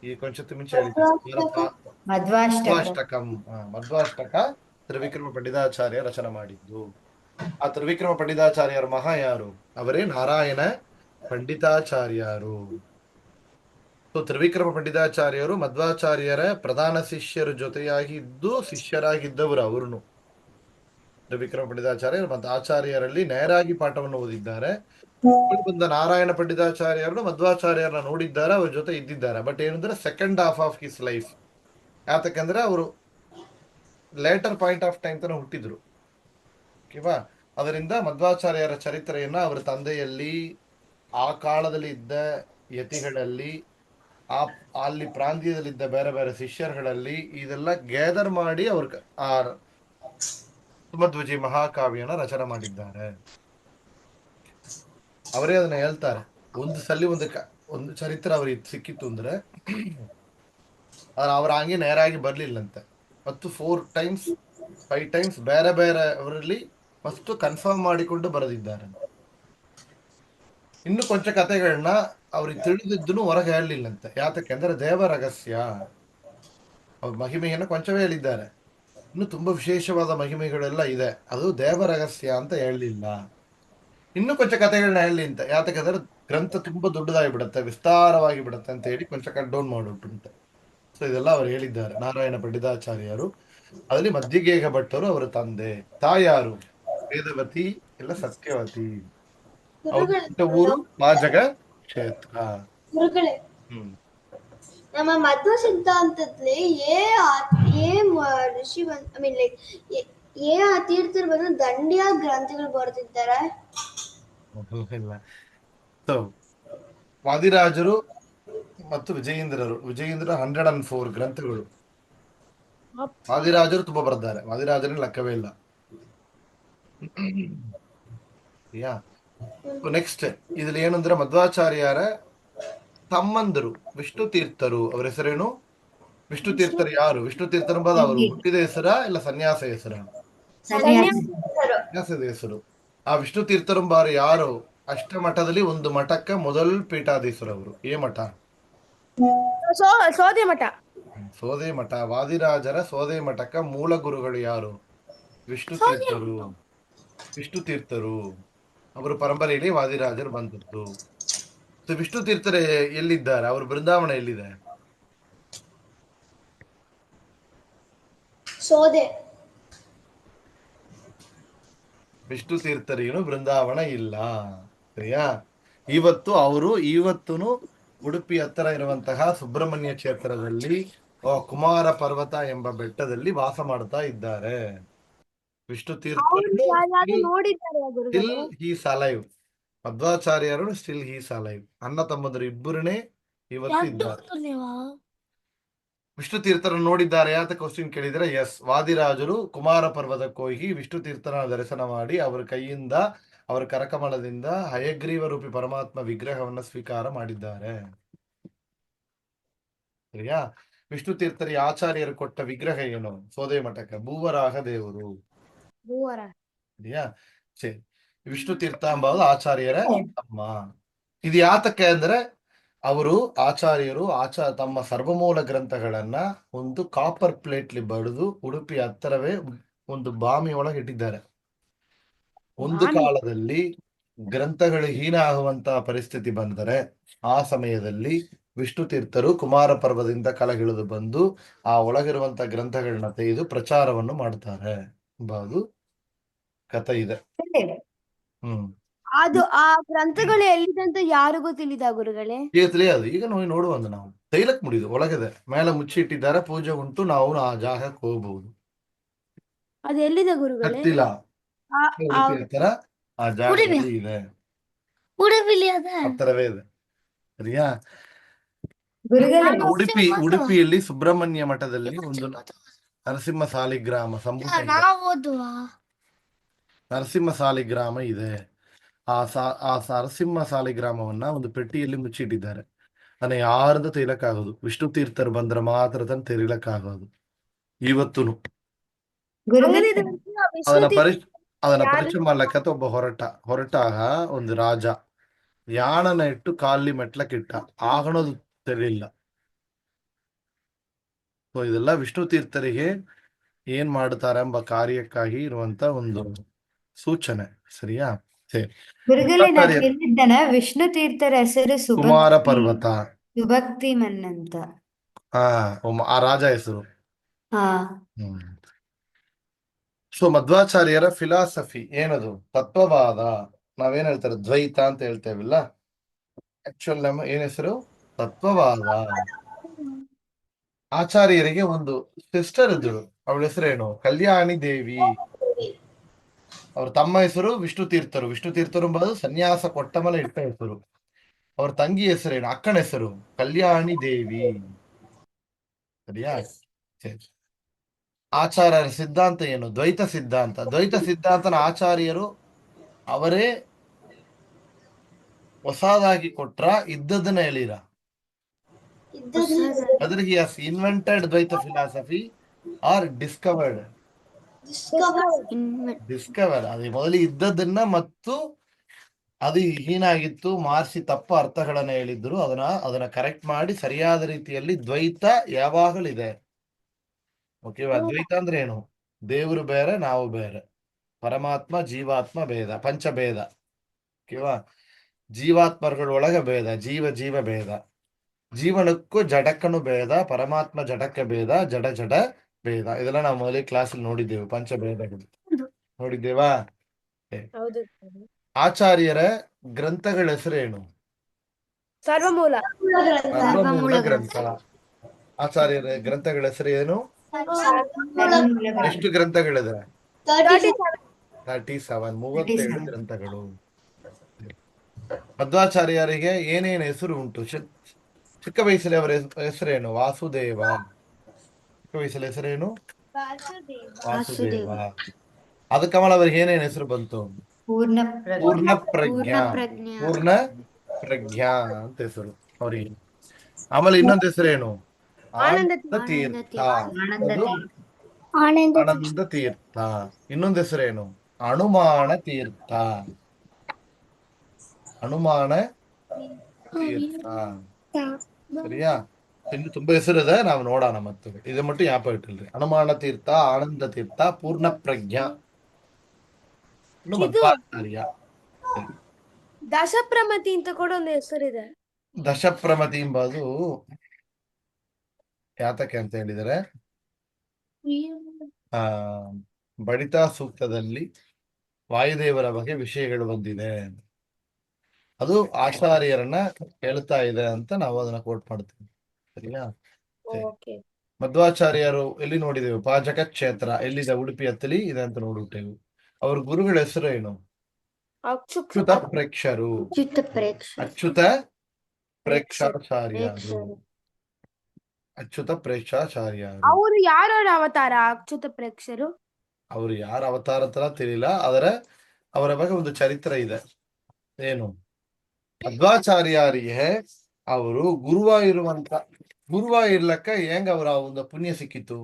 ಈ ಕೊಂಚತ್ತು ಮುಂಚೆ ಹೇಳಿದ್ದೇವೆ, ಮಧ್ವಾಷ್ಟಕಂ. ಮಧ್ವಾಷ್ಟಕ ತ್ರಿವಿಕ್ರಮ ಪಂಡಿತಾಚಾರ್ಯ ರಚನೆ ಮಾಡಿದ್ದು. ಆ ತ್ರಿವಿಕ್ರಮ ಪಂಡಿತಾಚಾರ್ಯರ ಮಹಾ ಯಾರು? ಅವರೇ ನಾರಾಯಣ ಪಂಡಿತಾಚಾರ್ಯರು. ತ್ರಿವಿಕ್ರಮ ಪಂಡಿತಾಚಾರ್ಯರು ಮಧ್ವಾಚಾರ್ಯರ ಪ್ರಧಾನ ಶಿಷ್ಯರ ಜೊತೆಯಾಗಿದ್ದು ಶಿಷ್ಯರಾಗಿದ್ದವರು. ಅವರುನು ತ್ರಿವಿಕ್ರಮ ಪಂಡಿತಾಚಾರ್ಯರು ಮತ್ತು ಆಚಾರ್ಯರಲ್ಲಿ ನೇರಾಗಿ ಪಾಠವನ್ನು ಓದಿದ್ದಾರೆ. ಬಂದ ನಾರಾಯಣ ಪಂಡಿತಾಚಾರ್ಯರು ಮಧ್ವಾಚಾರ್ಯರನ್ನ ನೋಡಿದ್ದಾರೆ, ಅವ್ರ ಜೊತೆ ಇದ್ದಿದ್ದಾರೆ. ಬಟ್ ಏನಂದ್ರೆ second half of his life. ಯಾತಕ್ಕಂದ್ರೆ ಅವರು ಲೇಟರ್ ಪಾಯಿಂಟ್ ಆಫ್ ಟೈಮ್ ತನ ಹುಟ್ಟಿದ್ರು. ಓಕೆವಾ? ಅದರಿಂದ ಮಧ್ವಾಚಾರ್ಯರ ಚರಿತ್ರೆಯನ್ನ ಅವರ ತಂದೆಯಲ್ಲಿ, ಆ ಕಾಲದಲ್ಲಿ ಇದ್ದ ಯತಿಗಳಲ್ಲಿ, ಅಲ್ಲಿ ಪ್ರಾಂತ್ಯದಲ್ಲಿದ್ದ ಬೇರೆ ಬೇರೆ ಶಿಷ್ಯರುಗಳಲ್ಲಿ ಇದೆಲ್ಲ ಗ್ಯಾದರ್ ಮಾಡಿ ಅವ್ರ ಆ ಸುಮಧ್ವಜಿ ಮಹಾಕಾವ್ಯನ ರಚನೆ ಮಾಡಿದ್ದಾರೆ. ಅವರೇ ಅದನ್ನ ಹೇಳ್ತಾರೆ. ಒಂದು ಸಲ ಒಂದು ಚರಿತ್ರೆ ಅವ್ರಿಗೆ ಸಿಕ್ಕಿತ್ತು ಅಂದ್ರೆ ಅವ್ರ ಹಂಗೆ ನೇರಾಗಿ ಬರ್ಲಿಲ್ಲಂತೆ. ಮತ್ತು 4 times 5 times ಬೇರೆ ಬೇರೆ ಅವರಲ್ಲಿ ಫಸ್ಟ್ ಕನ್ಫರ್ಮ್ ಮಾಡಿಕೊಂಡು ಬರೆದಿದ್ದಾರೆ. ಇನ್ನು ಕೊಂಚ ಕಥೆಗಳನ್ನ ಅವ್ರಿಗೆ ತಿಳಿದಿದ್ದನು ಹೊರಗೆ ಹೇಳಲಿಲ್ಲಂತೆ. ಯಾತಕ್ಕೆ ಅಂದ್ರೆ ದೇವ ರಹಸ್ಯ. ಅವ್ರ ಮಹಿಮೆಯನ್ನು ಕೊಂಚವೇ ಹೇಳಿದ್ದಾರೆ. ಇನ್ನು ತುಂಬಾ ವಿಶೇಷವಾದ ಮಹಿಮೆಗಳೆಲ್ಲ ಇದೆ, ಅದು ದೇವ ರಹಸ್ಯ ಅಂತ ಹೇಳಲಿಲ್ಲ. ಇನ್ನು ಕೊಂಚ ಕಥೆಗಳನ್ನ ಹೇಳಲಿ ಅಂತ. ಯಾತಕ್ಕಂದ್ರೆ ಗ್ರಂಥ ತುಂಬಾ ದೊಡ್ಡದಾಗಿ ಬಿಡುತ್ತೆ, ವಿಸ್ತಾರವಾಗಿ ಬಿಡುತ್ತೆ ಅಂತ ಹೇಳಿ ಕೊಂಚ ಕಟ್ ಡೌನ್ ಮಾಡಿಬಿಟ್ಟುಂಟು. ಸೊ ಇದೆಲ್ಲ ಅವರು ಹೇಳಿದ್ದಾರೆ ನಾರಾಯಣ ಪಂಡಿತಾಚಾರ್ಯರು. ಅದರಲ್ಲಿ ಮಧ್ಯಗೇಹ ಭಟ್ಟರು ಅವರ ತಂದೆ. ತಾಯಾರು? ವೇದವತಿ ಇಲ್ಲ ಸತ್ಯವತಿ. ಅವ್ರ ಊರು ಪಾಜಕ ಕ್ಷೇತ್ರ. ನಮ್ಮ ಮಧ್ವ ಸಿದ್ಧಾಂತದಲ್ಲಿ ಋಷಿ ಐ ಮೀನ್ ಲೈಕ್ ತೀರ್ಥರು ಬಂದು ದಂಡಿಯ ಗ್ರಂಥಗಳು ಬರೆದಿದ್ದಾರೆ. ಇಲ್ಲ. So, ವಾದಿರಾಜರು ಮತ್ತು ವಿಜಯೇಂದ್ರರು 104 ಗ್ರಂಥಗಳು. ವಾದಿರಾಜರು ತುಂಬಾ ಬರ್ತಾರೆ, ವಾದಿರಾಜರ ಲೆಕ್ಕವೇ ಇಲ್ಲ. ಯಾ ನೆಕ್ಸ್ಟ್ ಇದ್ರಲ್ಲಿ ಏನಂದ್ರೆ ಮಧ್ವಾಚಾರ್ಯರ ತಮ್ಮಂದರು ವಿಷ್ಣು ತೀರ್ಥರು, ಅವರ ಹೆಸರೇನು? ವಿಷ್ಣು ತೀರ್ಥರು ಯಾರು? ವಿಷ್ಣು ತೀರ್ಥರು ಎಂಬುದು ಅವರು ಹುಟ್ಟಿದ ಹೆಸರ ಇಲ್ಲ ಸನ್ಯಾಸ ಹೆಸರ? ಸನ್ಯಾಸದ ಹೆಸರು. ಆ ವಿಷ್ಣು ತೀರ್ಥರಂಬಾರು ಯಾರು? ಅಷ್ಟಮಠದಲ್ಲಿ ಒಂದು ಮಠಕ್ಕೆ ಮೊದಲ ಪೀಠಾಧೀಶರು ಅವರು. ಏ ಮಠ? ಸೋದೆ ಮಠ. ಸೋದೆ ಮಠ. ವಾದಿರಾಜರ ಸೋದೆ ಮಠಕ್ಕ ಮೂಲ ಗುರುಗಳು ಯಾರು? ವಿಷ್ಣು ತೀರ್ಥರು. ವಿಷ್ಣು ತೀರ್ಥರು ಅವರ ಪರಂಪರೆಯಲ್ಲಿ ವಾದಿರಾಜರು ಬಂದದ್ದು. ವಿಷ್ಣು ತೀರ್ಥರು ಎಲ್ಲಿದ್ದಾರೆ? ಅವರು ಬೃಂದಾವನ ಎಲ್ಲಿದೆ? ಸೋದೆ. ವಿಷ್ಣು ತೀರ್ಥರಿಗೇನು ಬೃಂದಾವನ ಇಲ್ಲ. ಸರಿಯಾ? ಇವತ್ತೂ ಉಡುಪಿ ಹತ್ತಿರ ಇರುವಂತಹ ಸುಬ್ರಹ್ಮಣ್ಯ ಕ್ಷೇತ್ರದಲ್ಲಿ ಕುಮಾರ ಪರ್ವತ ಎಂಬ ಬೆಟ್ಟದಲ್ಲಿ ವಾಸ ಮಾಡ್ತಾ ಇದ್ದಾರೆ. ವಿಷ್ಣು ತೀರ್ಥರು ಸ್ಟಿಲ್ ಹೀಸ್ ಅಲೈವ್. ಮಧ್ವಾಚಾರ್ಯರು ಸ್ಟಿಲ್ ಹೀಸ್ ಅಲೈವ್. ಅಣ್ಣ ತಮ್ಮಂದರು ಇಬ್ಬರನ್ನೇ ಇವತ್ತು ಇದ್ದಾರೆ. ವಿಷ್ಣು ತೀರ್ಥರನ್ನು ನೋಡಿದ್ದಾರೆ ಅಂತ ಕ್ವಶನ್ ಕೇಳಿದ್ರೆ ಎಸ್. ವಾದಿರಾಜರು ಕುಮಾರ ಪರ್ವತಕ್ಕೆ ಹೋಗಿ ವಿಷ್ಣು ತೀರ್ಥರ ದರ್ಶನ ಮಾಡಿ ಅವರ ಕೈಯಿಂದ, ಅವರ ಕರಕಮಲದಿಂದ ಹಯಗ್ರೀವ ರೂಪಿ ಪರಮಾತ್ಮ ವಿಗ್ರಹವನ್ನ ಸ್ವೀಕಾರ ಮಾಡಿದ್ದಾರೆ. ಸರಿಯಾ? ವಿಷ್ಣು ತೀರ್ಥರಿ ಆಚಾರ್ಯರು ಕೊಟ್ಟ ವಿಗ್ರಹ ಏನು? ಸೋದೆ ಮಠಕ್ಕೆ ಭೂವರಾಹ ದೇವರು. ಸರಿಯಾ? ಸರಿ. ವಿಷ್ಣು ತೀರ್ಥ ಎಂಬುದು ಆಚಾರ್ಯರ ತಮ್ಮ. ಇದು ಯಾತಕ್ಕೆ ಅಂದ್ರೆ ಅವರು ಆಚಾರ್ಯರು ತಮ್ಮ ಸರ್ವಮೂಲ ಗ್ರಂಥಗಳನ್ನ ಒಂದು ಕಾಪರ್ ಪ್ಲೇಟ್ಲಿ ಬಡಿದು ಉಡುಪಿ ಹತ್ತಿರವೇ ಒಂದು ಬಾಮಿ ಒಳಗೆ ಇಟ್ಟಿದ್ದಾರೆ. ಒಂದು ಕಾಲದಲ್ಲಿ ಗ್ರಂಥಗಳು ಹೀನ ಆಗುವಂತಹ ಪರಿಸ್ಥಿತಿ ಬಂದರೆ ಆ ಸಮಯದಲ್ಲಿ ವಿಷ್ಣು ತೀರ್ಥರು ಕುಮಾರ ಪರ್ವದಿಂದ ಕೆಳಗಿಳಿದು ಬಂದು ಆ ಒಳಗಿರುವಂತಹ ಗ್ರಂಥಗಳನ್ನ ತೆಗೆದು ಪ್ರಚಾರವನ್ನು ಮಾಡ್ತಾರೆ ಎಂಬುದು ಕಥೆ ಇದೆ. ಅದು ಆ ಗ್ರಂಥಗಳು ಎಲ್ಲಿದೆ ಅಂತ ಯಾರಿಗೂ ತಿಳಿದ ಗುರುಗಳೇ? ಈಗ ತಿಳಿಯೋದು. ಈಗ ನೋಡುವಂತ ನಾವು ತೈಲಕ್ ಮುಡಿದು ಒಳಗಿದೆ, ಮೇಲೆ ಮುಚ್ಚಿಟ್ಟಿದ್ದಾರೆ, ಪೂಜೆ ಉಂಟು, ನಾವು ಆ ಜಾಗಕ್ಕೆ ಹೋಗಬಹುದು. ಅದು ಎಲ್ಲಿದೆ ಗುರುಗಳೇ? ಗೊತ್ತಿಲ್ಲ. ಆ ಜಾಗದಲ್ಲಿ ಇದೆ, ಹತ್ತಿರವೇ ಇದೆ. ಸರಿಯಾ? ಉಡುಪಿಯಲ್ಲಿ ಸುಬ್ರಹ್ಮಣ್ಯ ಮಠದಲ್ಲಿ ಒಂದು ನರಸಿಂಹ ಸಾಲಿಗ್ರಾಮ ನರಸಿಂಹ ಸಾಲಿಗ್ರಾಮ ಇದೆ. ಆ ನರಸಿಂಹ ಸಾಲಿಗ್ರಾಮವನ್ನ ಒಂದು ಪೆಟ್ಟಿಯಲ್ಲಿ ಮುಚ್ಚಿಟ್ಟಿದ್ದಾರೆ. ಅದನ್ನ ಯಾರ್ದು ತೆಗಿಲಕ್ಕಾಗೋದು? ವಿಷ್ಣು ತೀರ್ಥರು ಬಂದ್ರೆ ಮಾತ್ರ ಅದನ್ನ ತೆಗಿಲಕ್ಕಾಗೋದು ಇವತ್ತು. ಅದನ್ನ ಪರಿಚಯ ಮಾಡ್ಲಕ್ಕಂತ ಒಬ್ಬ ಹೊರಟಾಗ ಒಂದು ರಾಜ ಯಾಣನ ಇಟ್ಟು ಕಾಲಿ ಮೆಟ್ಲಕ್ಕಿಟ್ಟ, ಆಗಣದು ತೆರಲಿಲ್ಲ. ಸೊ ಇದೆಲ್ಲ ವಿಷ್ಣು ತೀರ್ಥರಿಗೆ ಏನ್ ಮಾಡ್ತಾರೆ ಎಂಬ ಕಾರ್ಯಕ್ಕಾಗಿ ಇರುವಂತ ಒಂದು ಸೂಚನೆ. ಸರಿಯಾ? ವಿಷ್ಣು ತೀರ್ಥರ ಹೆಸರು ಕುಮಾರ ಪರ್ವತ, ಸುಭಕ್ತಿ ಮನ್ನಂತ. ಆ ರಾಜ ಹೆಸರು. ಸೊ ಮಧ್ವಾಚಾರ್ಯರ ಫಿಲಾಸಫಿ ಏನದು? ತತ್ವವಾದ. ನಾವೇನ್ ಹೇಳ್ತಾರೆ? ದ್ವೈತ ಅಂತ ಹೇಳ್ತೇವಿಲ್ಲ. ಆಕ್ಚುಲ್ ನಮ್ಮ ಏನ್ ಹೆಸರು? ತತ್ವವಾದ. ಆಚಾರ್ಯರಿಗೆ ಒಂದು ಸಿಸ್ಟರ್ ಇದ್ದಳು, ಅವಳ ಹೆಸರೇನು? ಕಲ್ಯಾಣಿ ದೇವಿ. ಅವ್ರ ತಮ್ಮ ಹೆಸರು ವಿಷ್ಣು ತೀರ್ಥರು. ವಿಷ್ಣು ತೀರ್ಥರು ಎಂಬುದು ಸನ್ಯಾಸ ಕೊಟ್ಟ ಮೇಲೆ ಇಟ್ಟ ಹೆಸರು. ಅವ್ರ ತಂಗಿ ಹೆಸರೇನು? ಅಕ್ಕನ ಹೆಸರು ಕಲ್ಯಾಣಿ ದೇವಿ. ಸರಿಯಾ? ಆಚಾರ್ಯರ ಸಿದ್ಧಾಂತ ಏನು? ದ್ವೈತ ಸಿದ್ಧಾಂತ. ದ್ವೈತ ಸಿದ್ಧಾಂತನ ಆಚಾರ್ಯರು ಅವರೇ ಹೊಸದಾಗಿ ಕೊಟ್ರ, ಇದ್ದದನ್ನ ಹೇಳಿರ? Whether he has invented Dvaita philosophy or discovered. ಅದು ಮೊದಲು ಇದ್ದದನ್ನ ಮತ್ತು ಅದು ಹೀನಾಗಿತ್ತು, ಮಾರ್ಸಿ ತಪ್ಪ ಅರ್ಥಗಳನ್ನ ಹೇಳಿದ್ರು, ಅದನ್ನ ಕರೆಕ್ಟ್ ಮಾಡಿ ಸರಿಯಾದ ರೀತಿಯಲ್ಲಿ ದ್ವೈತ ಯಾವಾಗಲಿದೆ. ಓಕೆವಾ? ದ್ವೈತ ಅಂದ್ರೆ ಏನು? ದೇವರು ಬೇರೆ, ನಾವು ಬೇರೆ, ಪರಮಾತ್ಮ ಜೀವಾತ್ಮ ಭೇದ, ಪಂಚಭೇದ. ಓಕೆವಾ? ಜೀವಾತ್ಮಗಳೊಳಗ ಭೇದ, ಜೀವ ಭೇದ, ಜೀವನಕ್ಕೂ ಜಡಕ್ಕನು ಭೇದ, ಪರಮಾತ್ಮ ಜಡಕ್ಕೆ ಭೇದ, ಜಡ ಭೇದ. ಇದೆಲ್ಲ ನಾವು ಮೊದಲೇ ಕ್ಲಾಸಲ್ಲಿ ನೋಡಿದ್ದೇವೆ. ಪಂಚಭೇದಗಳು ನೋಡಿದ್ದೇವಾ? ಆಚಾರ್ಯರ ಗ್ರಂಥಗಳ ಹೆಸರೇನು? ಸರ್ವಮೂಲ ಗ್ರಂಥ. ಆಚಾರ್ಯರ ಗ್ರಂಥಗಳ ಹೆಸರು ಏನು? ಎಷ್ಟು ಗ್ರಂಥಗಳಿದೆ? 37. 37, 37 ಗ್ರಂಥಗಳು. ಮಧ್ವಾಚಾರ್ಯರಿಗೆ ಏನೇನು ಹೆಸರು ಉಂಟು? ಚಿಕ್ಕ ವಯಸ್ಸಲ್ಲಿ ಅವರ ಹೆಸರೇನು? ವಾಸುದೇವ. ಚಿಕ್ಕ ವಯಸ್ಸಲ್ಲಿ ಹೆಸರೇನು? ವಾಸುದೇವ. ಅದಕ್ಕೆ ಆಮೇಲೆ ಅವ್ರಿಗೆ ಏನೇನು ಹೆಸರು ಬಂತು? ಪೂರ್ಣ ಪೂರ್ಣ ಪ್ರಜ್ಞಾ. ಪ್ರಜ್ಞಾ. ಪೂರ್ಣ ಪ್ರಜ್ಞಾ ಅಂತ ಹೆಸರು ಅವರಿಗೆ. ಆಮೇಲೆ ಇನ್ನೊಂದು ಹೆಸರೇನು? ಆನಂದ ಆನಂದ ತೀರ್ಥ. ಆನಂದ ಅದು ಆನಂದ ತೀರ್ಥ. ಇನ್ನೊಂದು ಹೆಸರೇನು? ಹನುಮಾನ ತೀರ್ಥ. ಹನುಮಾನ ತೀರ್ಥ. ಸರಿಯಾ? ಇನ್ನು ತುಂಬಾ ಹೆಸರಿದೆ, ನಾವು ನೋಡೋಣ ಮತ್ತೆ. ಇದು ಮಟ್ಟು ಜ್ಞಾಪಕ ಇಟ್ಟಿಲ್ರಿ. ಹನುಮಾನ ತೀರ್ಥ, ಆನಂದ ತೀರ್ಥ, ಪೂರ್ಣ ಪ್ರಜ್ಞಾ, ಇನ್ನು ಮಧ್ವಾಚಾರ್ಯ. ದಶಪ್ರಮತಿ ಅಂತ ಕೂಡ ಒಂದು ಹೆಸರಿದೆ. ದಶಪ್ರಮತಿ ಎಂಬುದು ಯಾತಕ್ಕೆ ಅಂತ ಹೇಳಿದರೆ, ಆ ಬಡಿತಾ ಸೂಕ್ತದಲ್ಲಿ ವಾಯುದೇವರ ಬಗ್ಗೆ ವಿಷಯಗಳು ಬಂದಿದೆ, ಅದು ಆಚಾರ್ಯರನ್ನ ಹೇಳ್ತಾ ಇದೆ ಅಂತ ನಾವು ಅದನ್ನ ಕೋಟ್ ಮಾಡ್ತೀವಿ. ಸರಿಯಾ? ಓಕೆ. ಮಧ್ವಾಚಾರ್ಯರು ಎಲ್ಲಿ ನೋಡಿದೆವು? ಪಾಜಕ ಕ್ಷೇತ್ರ ಎಲ್ಲಿದೆ? ಉಡುಪಿ ಹತ್ತಲಿ ಇದೆ ಅಂತ ನೋಡ್ಬಿಟ್ಟೆವು. ಅವ್ರ ಗುರುಗಳ ಹೆಸರು ಏನು? ಅಚ್ಯುತ ಪ್ರೇಕ್ಷರು. ಅಚ್ಯುತ ಪ್ರೇಕ್ಷಾಚಾರ್ಯರು. ಅಚ್ಯುತ ಪ್ರೇಕ್ಷಾಚಾರ್ಯರು. ಅವರು ಯಾರ ಅವತಾರ ಅಚ್ಯುತ ಪ್ರೇಕ್ಷರು? ಅವರು ಯಾರ ಅವತಾರ ಅಂತ ತಿಳಿಲ್ಲ, ಆದರೆ ಅವರ ಬಗ್ಗೆ ಒಂದು ಚರಿತ್ರೆ ಇದೆ. ಏನು? ಮಧ್ವಾಚಾರ್ಯರಿಗೆ ಅವರು ಗುರುವಾಗಿರ್ಲಕ್ಕ ಹೆಂಗ ಅವರ ಒಂದು ಪುಣ್ಯ ಸಿಕ್ಕಿತ್ತು?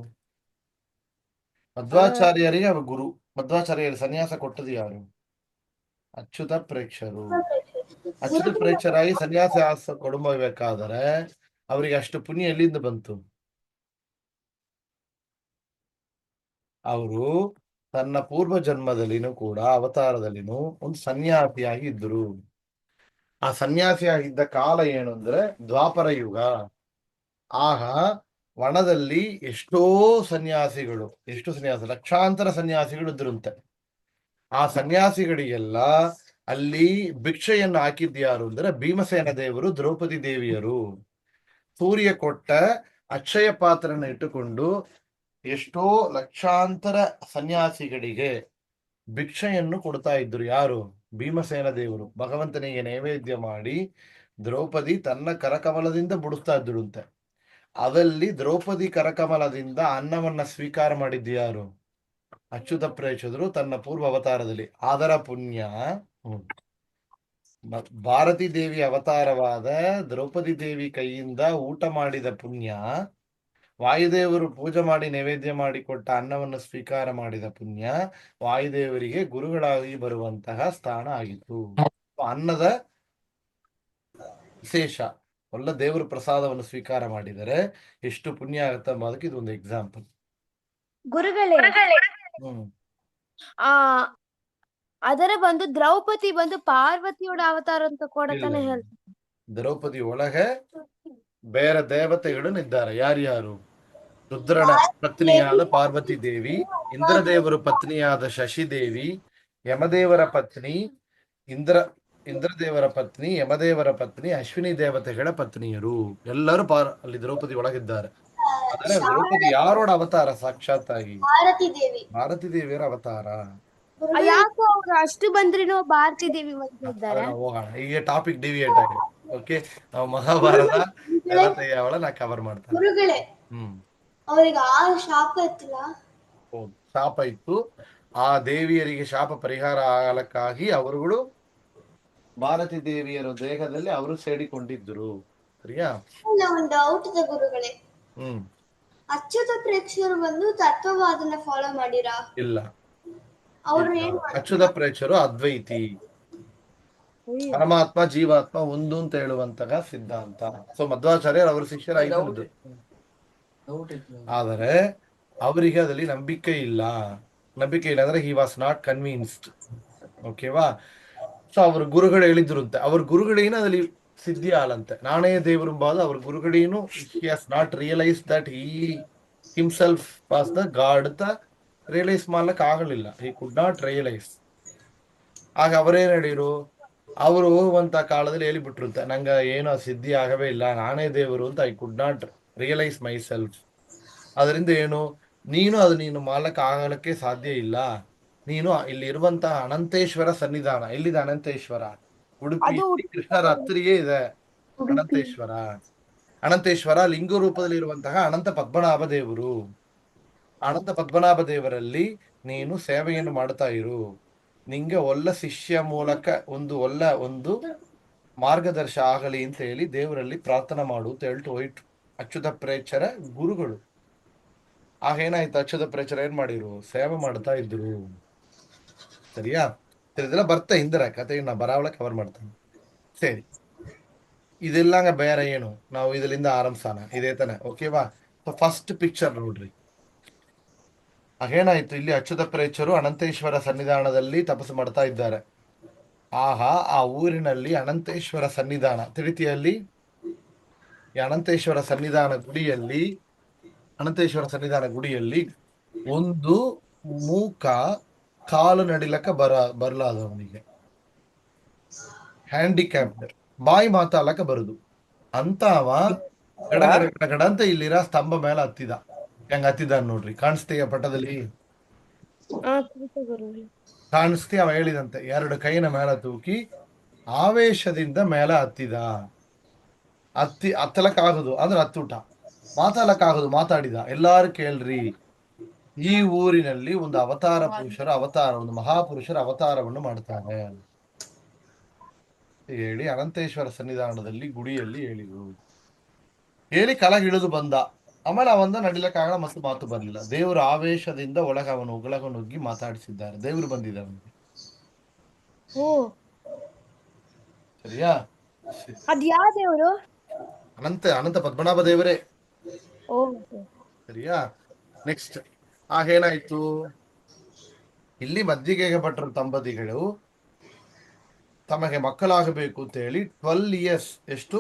ಮಧ್ವಾಚಾರ್ಯರಿಗೆ ಅವರು ಗುರು. ಮಧ್ವಾಚಾರ್ಯರಿಗೆ ಸನ್ಯಾಸ ಕೊಟ್ಟದು ಯಾರು? ಅಚ್ಯುತ ಪ್ರೇಕ್ಷರು. ಅಚ್ಯುತ ಪ್ರೇಕ್ಷರಾಗಿ ಸನ್ಯಾಸ ಕೊಡಬೇಕಾದರೆ ಅವರಿಗೆ ಅಷ್ಟು ಪುಣ್ಯ ಎಲ್ಲಿಂದ ಬಂತು? ಅವರು ತನ್ನ ಪೂರ್ವ ಜನ್ಮದಲ್ಲಿನೂ ಕೂಡ ಅವತಾರದಲ್ಲಿನೂ ಒಂದು ಸನ್ಯಾಸಿಯಾಗಿ ಇದ್ದರು. ಆ ಸನ್ಯಾಸಿಯಾಗಿದ್ದ ಕಾಲ ಏನು ಅಂದ್ರೆ ದ್ವಾಪರ ಯುಗ. ಆಗ ವನದಲ್ಲಿ ಎಷ್ಟು ಲಕ್ಷಾಂತರ ಸನ್ಯಾಸಿಗಳು ಇದ್ರಂತೆ. ಆ ಸನ್ಯಾಸಿಗಳಿಗೆಲ್ಲ ಅಲ್ಲಿ ಭಿಕ್ಷೆಯನ್ನು ಹಾಕಿದ್ಯಾರು ಅಂದ್ರೆ ಭೀಮಸೇನ ದೇವರು, ದ್ರೌಪದಿ ದೇವಿಯರು. ಸೂರ್ಯ ಕೊಟ್ಟ ಅಕ್ಷಯ ಪಾತ್ರನ ಇಟ್ಟುಕೊಂಡು ಎಷ್ಟೋ ಲಕ್ಷಾಂತರ ಸನ್ಯಾಸಿಗಳಿಗೆ ಭಿಕ್ಷೆಯನ್ನು ಕೊಡ್ತಾ ಇದ್ರು. ಯಾರು? ಭೀಮಸೇನ ದೇವರು. ಭಗವಂತನಿಗೆ ನೈವೇದ್ಯ ಮಾಡಿ ದ್ರೌಪದಿ ತನ್ನ ಕರಕಮಲದಿಂದ ಬಿಡಿಸ್ತಾ ಇದ್ದುಂತೆ. ಅದಲ್ಲಿ ದ್ರೌಪದಿ ಕರಕಮಲದಿಂದ ಅನ್ನವನ್ನ ಸ್ವೀಕಾರ ಮಾಡಿದ್ದು ಯಾರು? ಅಚ್ಯುತ ಪ್ರೇಕ್ಷರು ತನ್ನ ಪೂರ್ವ ಅವತಾರದಲ್ಲಿ. ಅದರ ಪುಣ್ಯ ಭಾರತೀ ದೇವಿ ಅವತಾರವಾದ ದ್ರೌಪದಿ ದೇವಿ ಕೈಯಿಂದ ಊಟ ಮಾಡಿದ ಪುಣ್ಯ, ವಾಯುದೇವರು ಪೂಜೆ ಮಾಡಿ ನೈವೇದ್ಯ ಮಾಡಿ ಕೊಟ್ಟ ಅನ್ನವನ್ನು ಸ್ವೀಕಾರ ಮಾಡಿದ ಪುಣ್ಯ ವಾಯುದೇವರಿಗೆ ಗುರುಗಳಾಗಿ ಬರುವಂತಹ ಸ್ಥಾನ ಆಗಿತ್ತು. ಅನ್ನದ ವಿಶೇಷ ಒಳ್ಳ ದೇವರ ಪ್ರಸಾದವನ್ನು ಸ್ವೀಕಾರ ಮಾಡಿದರೆ ಎಷ್ಟು ಪುಣ್ಯ ಆಗುತ್ತೆ ಅನ್ನೋದಕ್ಕೆ ಇದು ಒಂದು ಎಕ್ಸಾಂಪಲ್. ಗುರುಗಳೇ, ಅದರ ಬಂದು ದ್ರೌಪದಿ ಬಂದು ಪಾರ್ವತಿಯೋಡ ಅವತಾರ ಅಂತ ಕೂಡ ತಾನೇ ಹೇಳ್ತಾರೆ. ದ್ರೌಪದಿ ಒಳಗೆ ಬೇರೆ ದೇವತೆಗಳಿದ್ದಾರೆ. ಯಾರ್ಯಾರು? ರುದ್ರನ ಪತ್ನಿಯಾದ ಪಾರ್ವತಿ ದೇವಿ, ಇಂದ್ರದೇವರ ಪತ್ನಿಯಾದ ಶಶಿದೇವಿ, ಯಮದೇವರ ಪತ್ನಿ ಇಂದ್ರದೇವರ ಪತ್ನಿ, ಯಮದೇವರ ಪತ್ನಿ, ಅಶ್ವಿನಿ ದೇವತೆಗಳ ಪತ್ನಿಯರು ಎಲ್ಲರೂ ಅಲ್ಲಿ ದ್ರೌಪದಿ ಒಳಗಿದ್ದಾರೆ. ಆದರೆ ದ್ರೌಪದಿ ಯಾರೋಡ ಅವತಾರ? ಸಾಕ್ಷಾತ್ ಆಗಿ ಭಾರತೀ ದೇವಿಯರ ಅವತಾರ. ಯಾಕೋ ಅವ್ರು ಅಷ್ಟು ಬಂದ್ರೇನೋ ಭಾರತೀ ದೇವಿ ಬಂದಿದ್ದಾರೆ. ಹೋಗೋಣ, ಈಗ ಟಾಪಿಕ್ ಡಿವಿಯೇಟ್ ಆಗಿದೆ. ಓಕೆ, ನಾವು ಮಹಾಭಾರತ ನಾ ಕವರ್ ಮಾಡ್ತಾರೆ. ಶಾಪ ಇತ್ತು. ಆ ದೇವಿಯರಿಗೆ ಶಾಪ ಪರಿಹಾರ ಆಗಲಕ್ಕಾಗಿ ಅವರುಗಳು ಭಾರತೀ ದೇವಿಯರ ದೇಹದಲ್ಲಿ ಅವರು ಸೇರಿಕೊಂಡಿದ್ರು. ಸರಿಯಾ? ಡೌಟ್ ಇದೆ ಗುರುಗಳೇ. ಅಚ್ಯುತ ಪ್ರೇಕ್ಷರು ಬಂದು ತತ್ವವಾದನ ಫಾಲೋ ಮಾಡಿರಾ? ಇಲ್ಲ, ಅಚ್ಯುತ ಪ್ರೇಕ್ಷರು ಅದ್ವೈತಿ. ಪರಮಾತ್ಮ ಜೀವಾತ್ಮ ಒಂದು ಅಂತ ಹೇಳುವಂತಹ ಸಿದ್ಧಾಂತ. ಸೊ ಮಧ್ವಾಚಾರ್ಯರು ಅವರ ಶಿಷ್ಯರಾಗಿದ್ದು, ಆದರೆ ಅವರಿಗೆ ಅದರಲ್ಲಿ ನಂಬಿಕೆ ಇಲ್ಲ ಅಂದ್ರೆ ಹಿ ವಾಸ್ ನಾಟ್ ಕನ್ವಿನ್ಸ್ಡ್. ಓಕೆವಾ? ಸೊ ಅವ್ರ ಗುರುಗಳು ಹೇಳಿದ್ರಂತೆ, ಅವ್ರ ಗುರುಗಳೇನು ಅದಲ್ಲಿ ಸಿದ್ಧಿ ಆಲಂತೆ ನಾನೇ ದೇವರು ಬಾದ ಅವ್ರ ಗುರುಗಳೇನು he has not realise that he himself was the god ಅಂತ ರಿಯಲೈಸ್ ಮಾಡ್ಲಿಕ್ಕೆ ಆಗಲಿಲ್ಲ. He could not realise. ಆಗ ಅವರೇನು ಹೇಳಿರು? ಅವರು ಹೋಗುವಂತ ಕಾಲದಲ್ಲಿ ಹೇಳಿಬಿಟ್ರಂತೆ, ನಂಗೆ ಏನೋ ಸಿದ್ಧಿ ಆಗವೇ ಇಲ್ಲ, ನಾನೇ ದೇವರು ಅಂತ. I could not realise my self. ಅದರಿಂದ ಏನು, ನೀನು ಮಾಲಕ ಆಗಲಿಕ್ಕೆ ಸಾಧ್ಯ ಇಲ್ಲ. ನೀನು ಇಲ್ಲಿ ಇರುವಂತಹ ಅನಂತೇಶ್ವರ ಸನ್ನಿಧಾನ, ಎಲ್ಲಿದೆ ಅನಂತೇಶ್ವರ? ಉಡುಪಿ ಅದು ಕೃಷ್ಣರ ಹತ್ತಿರಿಗೆ ಇದೆ ಅನಂತೇಶ್ವರ. ಅನಂತೇಶ್ವರ ಲಿಂಗ ರೂಪದಲ್ಲಿ ಇರುವಂತಹ ಅನಂತ ಪದ್ಮನಾಭ ದೇವರು. ಅನಂತ ಪದ್ಮನಾಭ ದೇವರಲ್ಲಿ ನೀನು ಸೇವೆಯನ್ನು ಮಾಡ್ತಾ ಇರು. ನಿಂಗೆ ಒಳ್ಳ ಶಿಷ್ಯ ಮೂಲಕ ಒಂದು ಮಾರ್ಗದರ್ಶ ಆಗಲಿ ಅಂತ ಹೇಳಿ ದೇವರಲ್ಲಿ ಪ್ರಾರ್ಥನೆ ಮಾಡು ಅಂತ ಹೇಳ್ತು ಹೋಯ್ತು ಅಚ್ಯುತ ಪ್ರೇಚರ ಗುರುಗಳು. ಏನಾಯ್ತು, ಅಚ್ಯುತ ಪ್ರೇಚರ ಏನ್ ಮಾಡಿರು? ಸೇವೆ ಮಾಡ್ತಾ ಇದ್ರು. ಸರಿಯಾ? ಇದೆಲ್ಲ ಬರ್ತಾ ಹಿಂದರ ಕತೆ, ನಾ ಬರಾವಳ ಕವರ್ ಮಾಡ್ತಾನೆ. ಸರಿ, ಇದೆಲ್ಲಂಗ ಬೇರೆ ಏನು, ನಾವು ಇದರಿಂದ ಆರಂಭಿಸೋಣ. ಇದೇ ತಾನೆ, ಓಕೆವಾ? ಫಸ್ಟ್ ಪಿಕ್ಚರ್ ನೋಡ್ರಿ. ಏನಾಯ್ತು, ಇಲ್ಲಿ ಅಚ್ಯುತ ಪ್ರೇಚರು ಅನಂತೇಶ್ವರ ಸನ್ನಿಧಾನದಲ್ಲಿ ತಪಸ್ಸು ಮಾಡ್ತಾ ಇದ್ದಾರೆ. ಆ ಊರಿನಲ್ಲಿ ಅನಂತೇಶ್ವರ ಸನ್ನಿಧಾನ ತಿಳಿತಿಯಲ್ಲಿ, ಈ ಅನಂತೇಶ್ವರ ಸನ್ನಿಧಾನ ಗುಡಿಯಲ್ಲಿ ಒಂದು ಮೂಕ ಕಾಲು ನಡಿಲಕ್ಕ ಬರಲಾದವನಿಗೆ, ಹ್ಯಾಂಡಿಕ್ಯಾಪ್ಡ್, ಬಾಯಿ ಮಾತಾಡಲಕ್ಕ ಬರುದು ಅಂತ ಅವ ಗಡ ಅಂತ ಇಲ್ಲಿರ ಸ್ತಂಭ ಮೇಲೆ ಹತ್ತಿದ. ಹೆಂಗ ಹತ್ತಿದ ನೋಡ್ರಿ, ಕಾಣಿಸ್ತೀಯ ಪಟದಲ್ಲಿ? ಕಾಣಿಸ್ತಿ? ಅವ ಹೇಳಿದಂತೆ 2 ಕೈನ ಮೇಲೆ ತೂಕಿ ಆವೇಶದಿಂದ ಮೇಲೆ ಹತ್ತಲಕ್ಕಾಗದು ಅಂದ್ರೆ ಹತ್ತುಟ, ಮಾತಾಡಲಕ್ಕಾಗದು ಮಾತಾಡಿದ. ಎಲ್ಲಾರು ಕೇಳ್ರಿ, ಈ ಊರಿನಲ್ಲಿ ಒಂದು ಒಂದು ಮಹಾಪುರುಷರ ಅವತಾರವನ್ನು ಮಾಡ್ತಾನೆ ಹೇಳಿ ಅನಂತೇಶ್ವರ ಸನ್ನಿಧಾನದಲ್ಲಿ ಗುಡಿಯಲ್ಲಿ ಹೇಳಿ ಕೆಳಗಿಳಿದು ಬಂದ. ಆಮೇಲೆ ಅವಂದ ನಡಿಲಕ್ಕಾಗಲ್ಲ, ಮಸ್ತ್ ಮಾತು ಬರ್ಲಿಲ್ಲ. ದೇವರ ಆವೇಶದಿಂದ ಒಳಗ ನುಗ್ಗಿ ಮಾತಾಡಿಸಿದ್ದಾರೆ. ದೇವರು ಬಂದಿದ್ದಾರೆ. ಸರಿಯಾ? ಅದ್ ಯಾವ ದೇವರು? ಅನಂತ ಪದ್ಮನಾಭ ದೇವರೇ. ಸರಿಯಾ? ನೆಕ್ಸ್ಟ್ ಏನಾಯ್ತು, ಇಲ್ಲಿ ಮದ್ದಿಗೆಗೆ ಭಟ್ರು ದಂಪತಿಗಳು ತಮಗೆ ಮಕ್ಕಳಾಗಬೇಕು ಅಂತ ಹೇಳಿ 12 ಇಯರ್ಸ್, ಎಷ್ಟು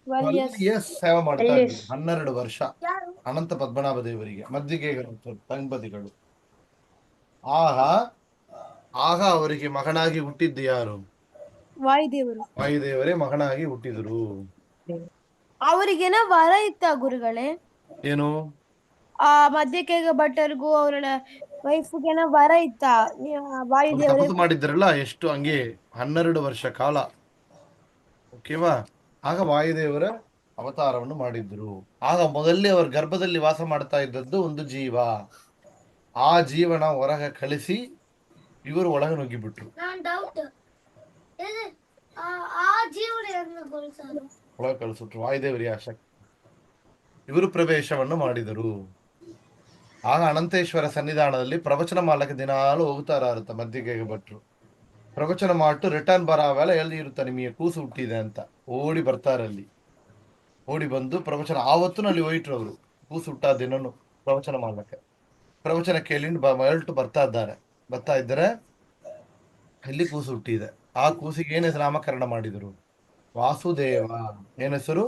12 ಇಯರ್ಸ್ ಸೇವೆ ಮಾಡ್ತಾ ಇದ್ರು. 12 ವರ್ಷ ಅನಂತ ಪದ್ಮನಾಭ ದೇವರಿಗೆ ಮದ್ದಿಗೆಗೆ ದಂಪತಿಗಳು. ಆಗ ಅವರಿಗೆ ಮಗನಾಗಿ ಹುಟ್ಟಿದ್ದು ಯಾರು? ವಾಯುದೇವರೇ ಮಗನಾಗಿ ಹುಟ್ಟಿದ್ರು. ಅವರಿಗೇನ ವರ ಇತ್ತ ಗುರುಗಳೇ? ಏನು? ಮಧ್ಯಕೇಗ ಭಟ್ಟರಿಗೂ ಅವರ ವೈಫ್ಗೆನ ವರ ಇತ್ತ? ವಾಯುದೇವರು ತಪಸ್ಸು ಮಾಡಿದ್ರಲ್ಲ ಎಷ್ಟು, ಹಂಗೆ 12 ವರ್ಷ ಕಾಲ. ಓಕೆವಾ? ಆಗ ವಾಯುದೇವರ ಅವತಾರವನ್ನು ಮಾಡಿದ್ರು. ಆಗ ಮೊದಲೇ ಅವರ ಗರ್ಭದಲ್ಲಿ ವಾಸ ಮಾಡ್ತಾ ಇದ್ದದ್ದು ಒಂದು ಜೀವ. ಆ ಜೀವನ ಹೊರಗೆ ಕಳಿಸಿ ಇವರು ಒಳಗೆ ನುಗ್ಗಿಬಿಟ್ರು. ಒಳಗೆ ಕಳಿಸ್ಬಿಟ್ರು ವಾಯುದೇವರಿ ಆ ಶಕ್ತಿ. ಇವರು ಪ್ರವೇಶವನ್ನು ಮಾಡಿದರು. ಆಗ ಅನಂತೇಶ್ವರ ಸನ್ನಿಧಾನದಲ್ಲಿ ಪ್ರವಚನ ಮಾಡ್ಲಿಕ್ಕೆ ದಿನಾಲು ಹೋಗ್ತಾರ ಮಧ್ಯಗೆ ಭಟ್ರು. ಪ್ರವಚನ ಮಾಡ್ತು ರಿಟರ್ನ್ ಬರಾವೆಲ್ಲ ಎಲ್ಲಿ ಇರುತ್ತೆ, ನಿಮಗೆ ಕೂಸು ಹುಟ್ಟಿದೆ ಅಂತ ಓಡಿ ಬರ್ತಾರಲ್ಲಿ. ಓಡಿ ಬಂದು ಪ್ರವಚನ ಆವತ್ತು ಅಲ್ಲಿ ಹೋಯ್ಟ್ರು ಅವರು. ಕೂಸು ಹುಟ್ಟ ದಿನನು ಪ್ರವಚನ ಮಾಡ್ಲಿಕ್ಕೆ. ಪ್ರವಚನ ಕೇಳಿ ಬರ್ತಾ ಇದ್ದಾರೆ. ಇಲ್ಲಿ ಕೂಸು ಹುಟ್ಟಿದೆ. ಆ ಕೂಸಿಗೆ ಏನ್ ಹೆಸರು ನಾಮಕರಣ ಮಾಡಿದರು? ವಾಸುದೇವ. ಏನ್ ಹೆಸರು?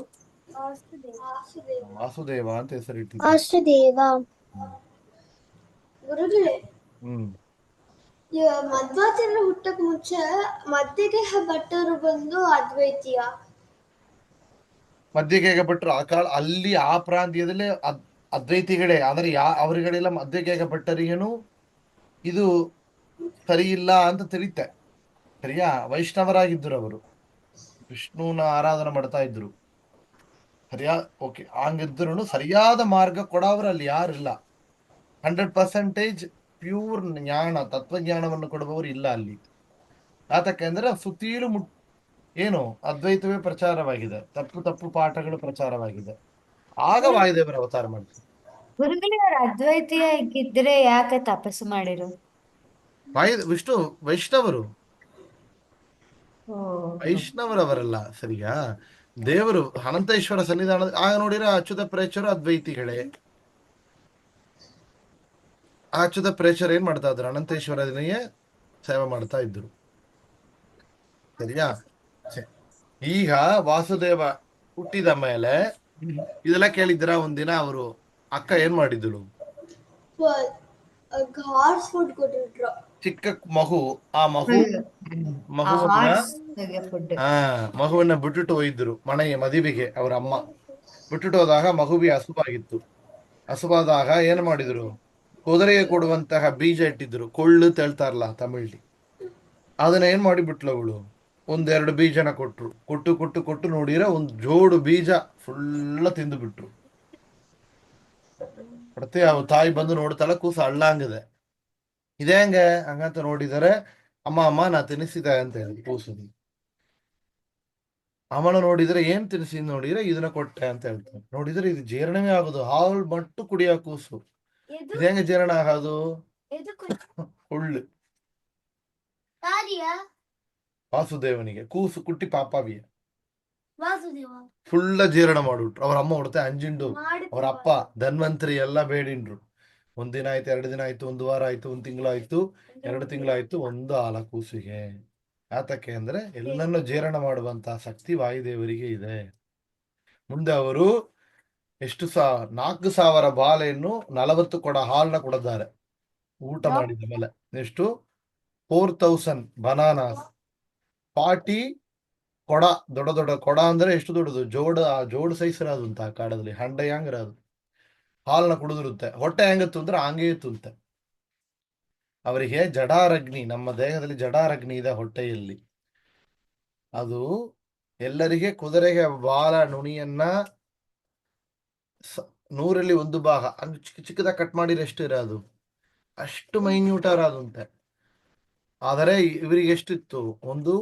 ವಾಸುದೇವ ಅಂತ ಹೆಸರು ಇಟ್ಟಿದ್ರು. ಗುರುಗಳೇ, ಮಧ್ವಾಚಾರ್ಯ ಹುಟ್ಟಕ್ ಮುಂಚೆ ಮಧ್ಯಗೆ ಭಟ್ಟರು ಬಂದು ಅದ್ವೈತಿಯ? ಮಧ್ಯಗೇಗ ಭಟ್ರು ಅಲ್ಲಿ ಆ ಪ್ರಾಂತ್ಯದಲ್ಲೇ ಅದ್ವೈತಿಗಳೇ. ಆದ್ರೆ ಅವರುಗಳೆಲ್ಲ ಮಧ್ಯಗೇಗ ಭಟ್ಟರಿಗೇನು ಇದು ಸರಿ ಇಲ್ಲ ಅಂತ ತಿಳಿತೆ. ಸರಿಯಾ? ವೈಷ್ಣವರಾಗಿದ್ದರು ಅವರು, ವಿಷ್ಣುನ ಆರಾಧನೆ ಮಾಡ್ತಾ ಇದ್ರು. ಸರಿಯಾ? ಓಕೆ, ಹಂಗಿದ್ರು ಸರಿಯಾದ ಮಾರ್ಗ ಕೊಡೋರು ಅಲ್ಲಿ ಯಾರಿಲ್ಲ. 100% ಪ್ಯೂರ್ ಜ್ಞಾನ, ತತ್ವಜ್ಞಾನವನ್ನು ಕೊಡುವವರು ಇಲ್ಲ ಅಲ್ಲಿ. ಯಾತಕ್ಕೆಂದ್ರೆ ಸುತ್ತೀಲು ಏನು ಅದ್ವೈತವೇ ಪ್ರಚಾರವಾಗಿದೆ, ತಪ್ಪು ಪಾಠಗಳು ಪ್ರಚಾರವಾಗಿದೆ. ಆಗ ವಾಯುದೇವರ ಅವತಾರ ಮಾಡ್ತಾರೆ. ಗುರುಗಳೇ, ಅವ್ರು ಅದ್ವೈತಿಯಾಗಿದ್ರೆ ಯಾಕೆ ತಪಸ್ಸು ಮಾಡಿರು? ವಿಷ್ಣು ವೈಷ್ಣವರವರಲ್ಲ. ಸರಿಯಾ? ದೇವರು ಅನಂತೇಶ್ವರ ಸನ್ನಿಧಾನ ಆಗ ನೋಡಿರ ಅಚ್ಯುತ ಪ್ರೇಚರು ಅದ್ವೈತಿಗಳೇ. ಅಚ್ಯುತ ಪ್ರೇಚರ್ ಏನ್ ಮಾಡ್ತಾ ಇದ್ರು? ಅನಂತೇಶ್ವರನಿಗೆ ಸೇವೆ ಮಾಡ್ತಾ ಇದ್ರು. ಸರಿಯಾ? ಈಗ ವಾಸುದೇವ ಹುಟ್ಟಿದ ಮೇಲೆ ಇದೆಲ್ಲ ಕೇಳಿದ್ರ? ಒಂದಿನ ಅವರು ಅಕ್ಕ ಏನ್ ಮಾಡಿದ್ರು? ಚಿಕ್ಕ ಮಗು. ಆ ಮಗುವನ್ನ ಬಿಟ್ಟಿಟ್ಟು ಹೋಯ್ದ್ರು ಮನೆಯ ಮದುವೆಗೆ ಅವ್ರ ಅಮ್ಮ. ಬಿಟ್ಟಿಟ್ಟು ಹೋದಾಗ ಮಗುವಿಗೆ ಹಸುವಾಗಿತ್ತು. ಹಸುವಾದಾಗ ಏನು ಮಾಡಿದ್ರು, ಕುದುರೆಗೆ ಕೊಡುವಂತಹ ಬೀಜ ಇಟ್ಟಿದ್ರು, ಕೊಳ್ಳು ಹೇಳ್ತಾರಲ್ಲ ತಮಿಳ್ಲಿ. ಅದನ್ನ ಏನ್ ಮಾಡಿಬಿಟ್ಲು ಅವಳು, ಒಂದೆರಡು ಬೀಜನ ಕೊಟ್ರು. ಕೊಟ್ಟು ಕೊಟ್ಟು ಕೊಟ್ಟು ನೋಡಿದ್ರೆ ಒಂದ್ ಜೋಡು ಬೀಜ ಫುಲ್ಲ ತಿಂದು ಬಿಟ್ರು. ಪ್ರತಿ ಅವ್ ತಾಯಿ ಬಂದು ನೋಡ್ತಾಳ, ಕೂಸು ಹಳ್ಳಂಗಿದೆ. ಇದೇ ಹೆಂಗೆ ಹಂಗಂತ ನೋಡಿದರೆ, ಅಮ್ಮ ನಾ ತಿನ್ನಿಸಿದೆ ಅಂತ ಹೇಳಿ ಕೂಸು. ಅಮ್ಮನ ನೋಡಿದ್ರೆ ಏನ್ ತಿನ್ನಿಸಿ ನೋಡಿದ್ರೆ ಇದನ್ನ ಕೊಟ್ಟೆ ಅಂತ ಹೇಳ್ತಾರೆ. ನೋಡಿದ್ರೆ ಇದು ಜೀರ್ಣವೇ ಆಗುದು, ಹಾಲು ಮಟ್ಟು ಕುಡಿಯೋ ಕೂಸು. ಇದು ಹೆಂಗೆ ಜೀರ್ಣ ಆಗೋದು? ಹುಳ್ಳು. ವಾಸುದೇವನಿಗೆ ಕೂಸು ಕುಟ್ಟಿ ಪಾಪಾವಿಯ ಫುಲ್ಲ ಜೀರ್ಣ ಮಾಡ್ಬಿಟ್ರು. ಅವ್ರ ಅಮ್ಮ ಹೊಡ್ತೆ ಅಂಜಿಂಡು, ಅವ್ರ ಅಪ್ಪ ಧನ್ವಂತರಿ ಎಲ್ಲ ಬೇಡಿಂಡ್ರು. ಒಂದಿನ ಆಯ್ತು, 2 ದಿನ ಆಯ್ತು, 1 ವಾರ ಆಯ್ತು, 1 ತಿಂಗಳಾಯ್ತು, 2 ತಿಂಗಳಾಯ್ತು, ಒಂದು ಹಾಲ ಕೂಸಿಗೆ. ಯಾತಕ್ಕೆ ಅಂದ್ರೆ ಎಲ್ಲನೂ ಜೀರ್ಣ ಮಾಡುವಂತಹ ಶಕ್ತಿ ವಾಯುದೇವರಿಗೆ ಇದೆ. ಮುಂದೆ ಅವರು ಎಷ್ಟು 4,000 ಬಾಲೆಯನ್ನು 40 ಕೊಡ ಹಾಲನ್ನ ಕೊಡಿದ್ದಾರೆ ಊಟ ಮಾಡಿದ ಮೇಲೆ. ಎಷ್ಟು? 4,000 ಬನಾನಾಸ್, 40 ಕೊಡ. ದೊಡ್ಡ ದೊಡ್ಡ ಕೊಡ ಅಂದ್ರೆ ಎಷ್ಟು ದೊಡ್ಡದು, ಜೋಡು ಸೈಜ್ ಇರೋದು ಆ ಕಾಡದಲ್ಲಿ, ಹಂಡೆ ಹಂಗ ಇರೋದು. ಹಾಲನ್ನ ಕುಡಿದಿರುತ್ತೆ, ಹೊಟ್ಟೆ ಹೆಂಗತ್ತು ಅಂದ್ರೆ ಹಂಗೆ ಇತ್ತುಂತೆ. ಅವರಿಗೆ ಜಡಾರಗ್ನಿ, ನಮ್ಮ ದೇಹದಲ್ಲಿ ಜಡಾರಗ್ನಿ ಇದೆ ಹೊಟ್ಟೆಯಲ್ಲಿ. ಅದು ಎಲ್ಲರಿಗೆ ಕುದುರೆಗೆ ಬಾಲ ನುಣಿಯನ್ನ 100ರಲ್ಲಿ 1 ಭಾಗ ಅದು ಚಿಕ್ಕದಾಗಿ ಕಟ್ ಮಾಡಿದ್ರೆ ಎಷ್ಟು ಇರೋದು, ಅಷ್ಟು ಮೈನ್ಯೂಟ್ ಇರೋದಂತೆ. ಆದರೆ ಇವರಿಗೆ ಎಷ್ಟಿತ್ತು, ಒಂದು